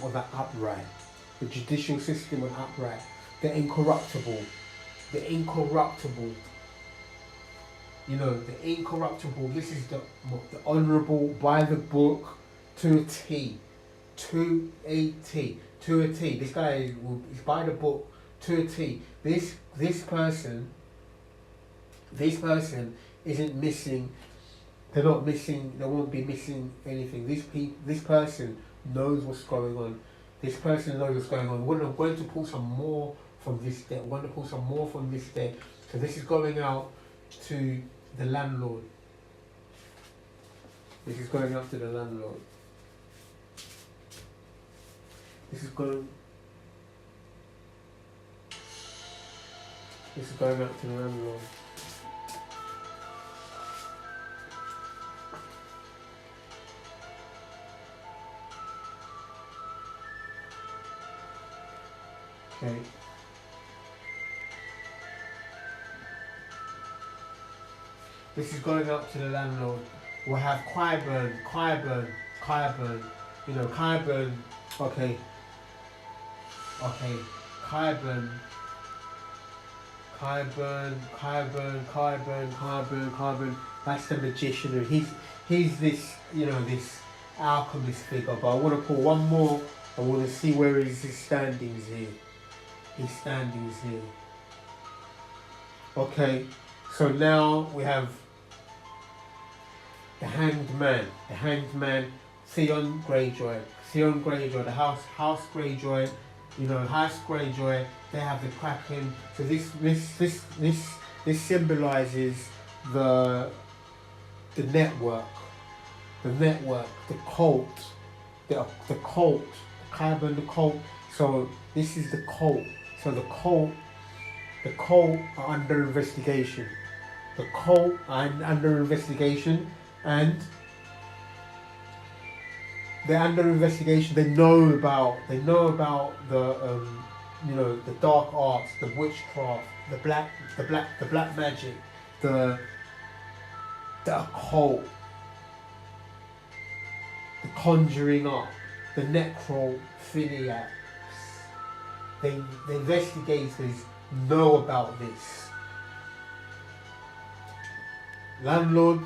of that upright, the incorruptible, the incorruptible, this is the honourable by the book to a T. This guy is by the book to a T. This person isn't missing. They're not missing. They won't be missing anything. This person knows what's going on. We're going to pull some more from this deck. So this is going out to the landlord. This is going out to the landlord. This is going out to the landlord. Okay. This is going up to the landlord. We'll have Qyburn. Okay. Qyburn. That's the magician. He's this, this alchemist figure. But I want to pull one more. I want to see where is his standings here. Okay. So now we have the Hanged Man, Theon Greyjoy, the House Greyjoy, House Greyjoy. They have the Kraken. So this symbolises the network, the cult, Qyburn, the cult. So this is the cult. So the cult The cult are under investigation. The cult are under investigation, and they're under investigation. They know about the the dark arts, the witchcraft, the black magic, the occult, the conjuring up, the necrophiliacs. The investigators know about this. Landlord,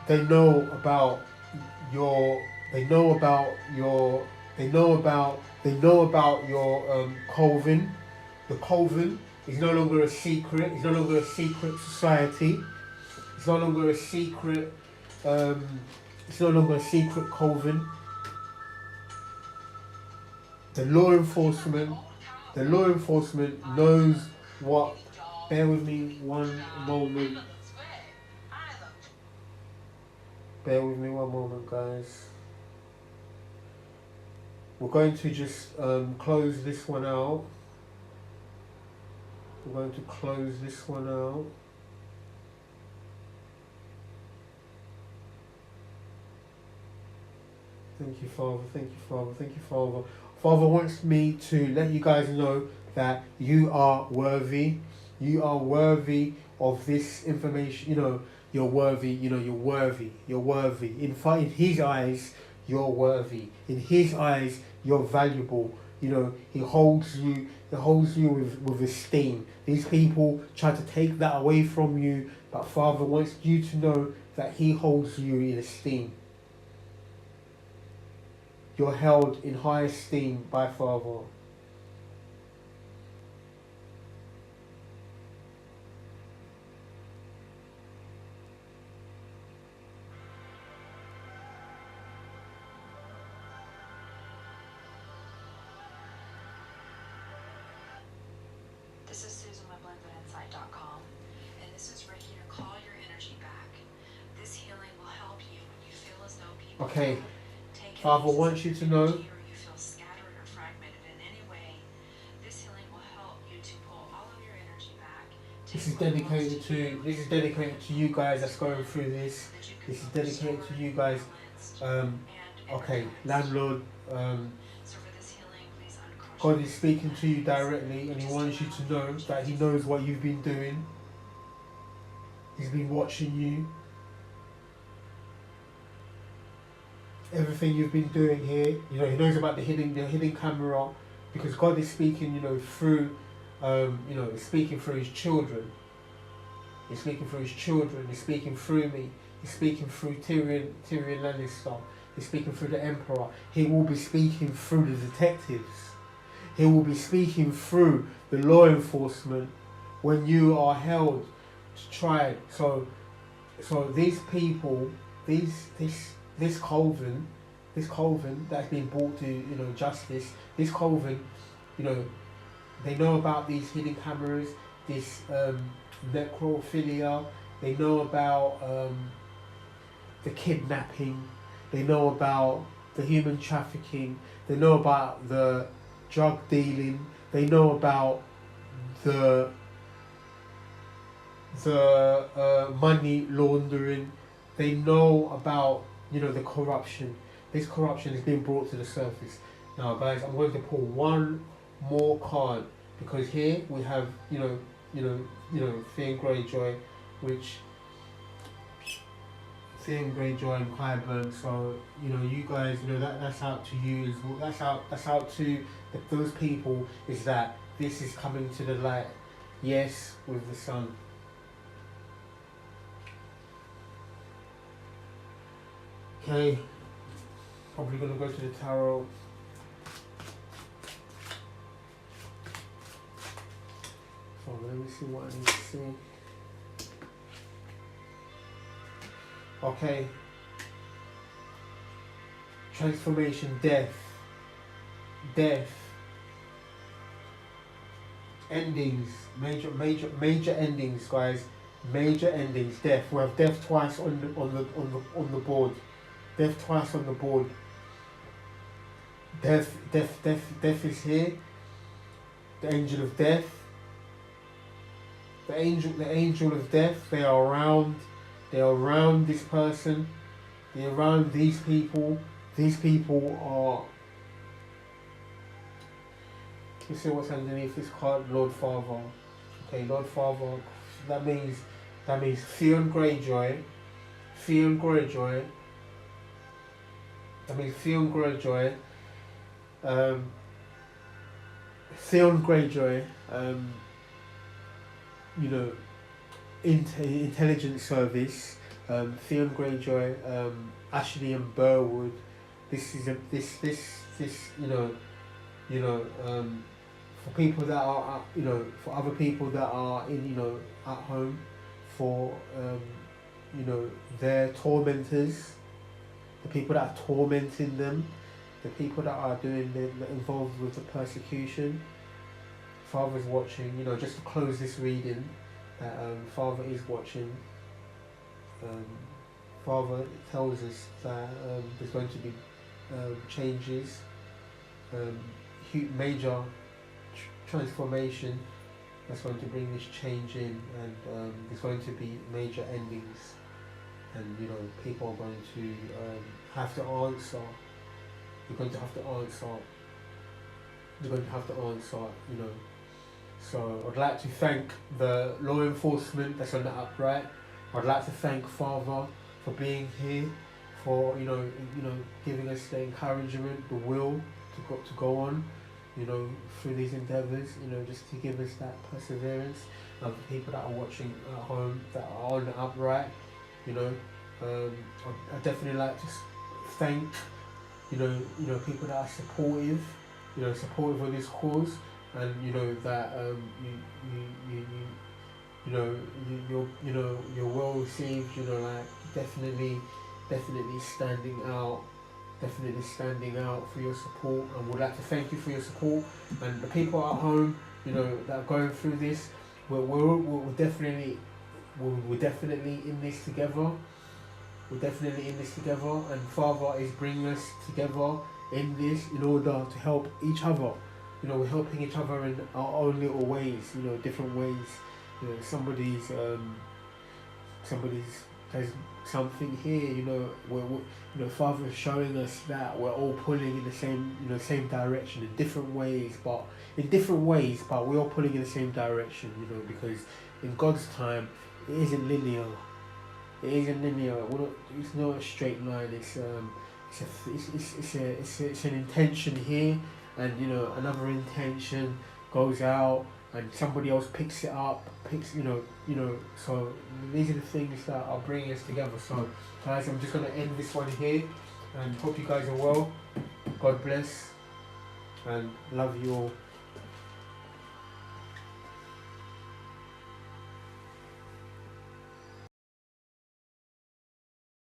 they know about your coven. The coven is no longer a secret. It's no longer a secret society. It's no longer a secret. It's no longer a secret coven. The law enforcement knows what. Bear with me one moment. Bear with me one moment, guys. We're going to just close this one out. We're going to close this one out. Thank you, Father. Thank you, Father. Thank you, Father. Father wants me to let you guys know that you are worthy. You are worthy of this information. You're worthy. You're worthy. You're worthy. In His eyes, you're worthy. In His eyes, you're valuable. He holds you. He holds you with esteem. These people try to take that away from you, but Father wants you to know that He holds you in esteem. You're held in high esteem by Father.
This is Susan with BlendedInsight.com, and this is Reiki to call your energy back. This healing will help you when you feel as though people
Father wants you to know.
You feel scattered or fragmented in any way. This healing will help you to pull all of your energy back.
This is dedicated to you guys that's going through this. This is dedicated to you guys. Landlord. God is speaking to you directly, and He wants you to know that He knows what you've been doing. He's been watching you. Everything you've been doing here, He knows about the hidden camera, because God is speaking, through, speaking through His children. He's speaking through His children. He's speaking through me. He's speaking through Tyrion Lannister. He's speaking through the Emperor. He will be speaking through the detectives. He will be speaking through the law enforcement when you are held, tried. So these people, this coven that's been brought to justice. This coven, they know about these hidden cameras, this necrophilia. They know about the kidnapping. They know about the human trafficking. They know about the drug dealing. They know about the money laundering. They know about the corruption. This corruption is being brought to the surface. Now, guys, I'm going to pull one more card, because here we have Fear and Greyjoy, which Fear and Greyjoy and Qyburn. So you guys, that's out to you as well. That's out to those people. Is that this is coming to the light? Yes, with the sun. Okay, probably gonna go to the tarot. So let me see what I need to see. Okay. Transformation, death, endings, major endings, guys. Major endings, death. We have death twice on the board. Death twice on the board. Death is here. The angel of death. the angel of death. They are around. They are around this person. They are around these people. These people are. You see what's underneath this card, Lord Father. Okay, Lord Father. That means Theon Greyjoy. Theon Greyjoy. That means Theon Greyjoy. Theon Greyjoy. You know, intelligence service. Theon Greyjoy. Ashley and Burwood. This is for people that are for other people that are in at home, for their tormentors, the people that are tormenting them, the people that are involved with the persecution. Father's watching. Just to close this reading, that Father is watching. Father tells us that there's going to be changes, major transformation that's going to bring this change in, and there's going to be major endings, and people are going to have to answer. You're going to have to answer. You're going to have to answer. So I'd like to thank the law enforcement that's on the upright. I'd like to thank Father for being here, for giving us the encouragement, the will to go on, through these endeavours, just to give us that perseverance. And for people that are watching at home, that are on the upright, I definitely like to thank, people that are supportive, supportive of this cause, and that you're well received. Definitely standing out for your support, and would like to thank you for your support. And the people at home, that are going through this, we're definitely in this together. We're definitely in this together, and Father is bringing us together in this in order to help each other. We're helping each other in our own little ways, different ways. Somebody's there's something here, Father is showing us that we're all pulling in the same direction in different ways, but we're all pulling in the same direction, because in God's time it isn't linear. It's not a straight line. It's an intention here, and another intention goes out, and somebody else picks it up, so these are the things that are bringing us together. So guys, I'm just going to end this one here, and hope you guys are well. God bless, and love you all.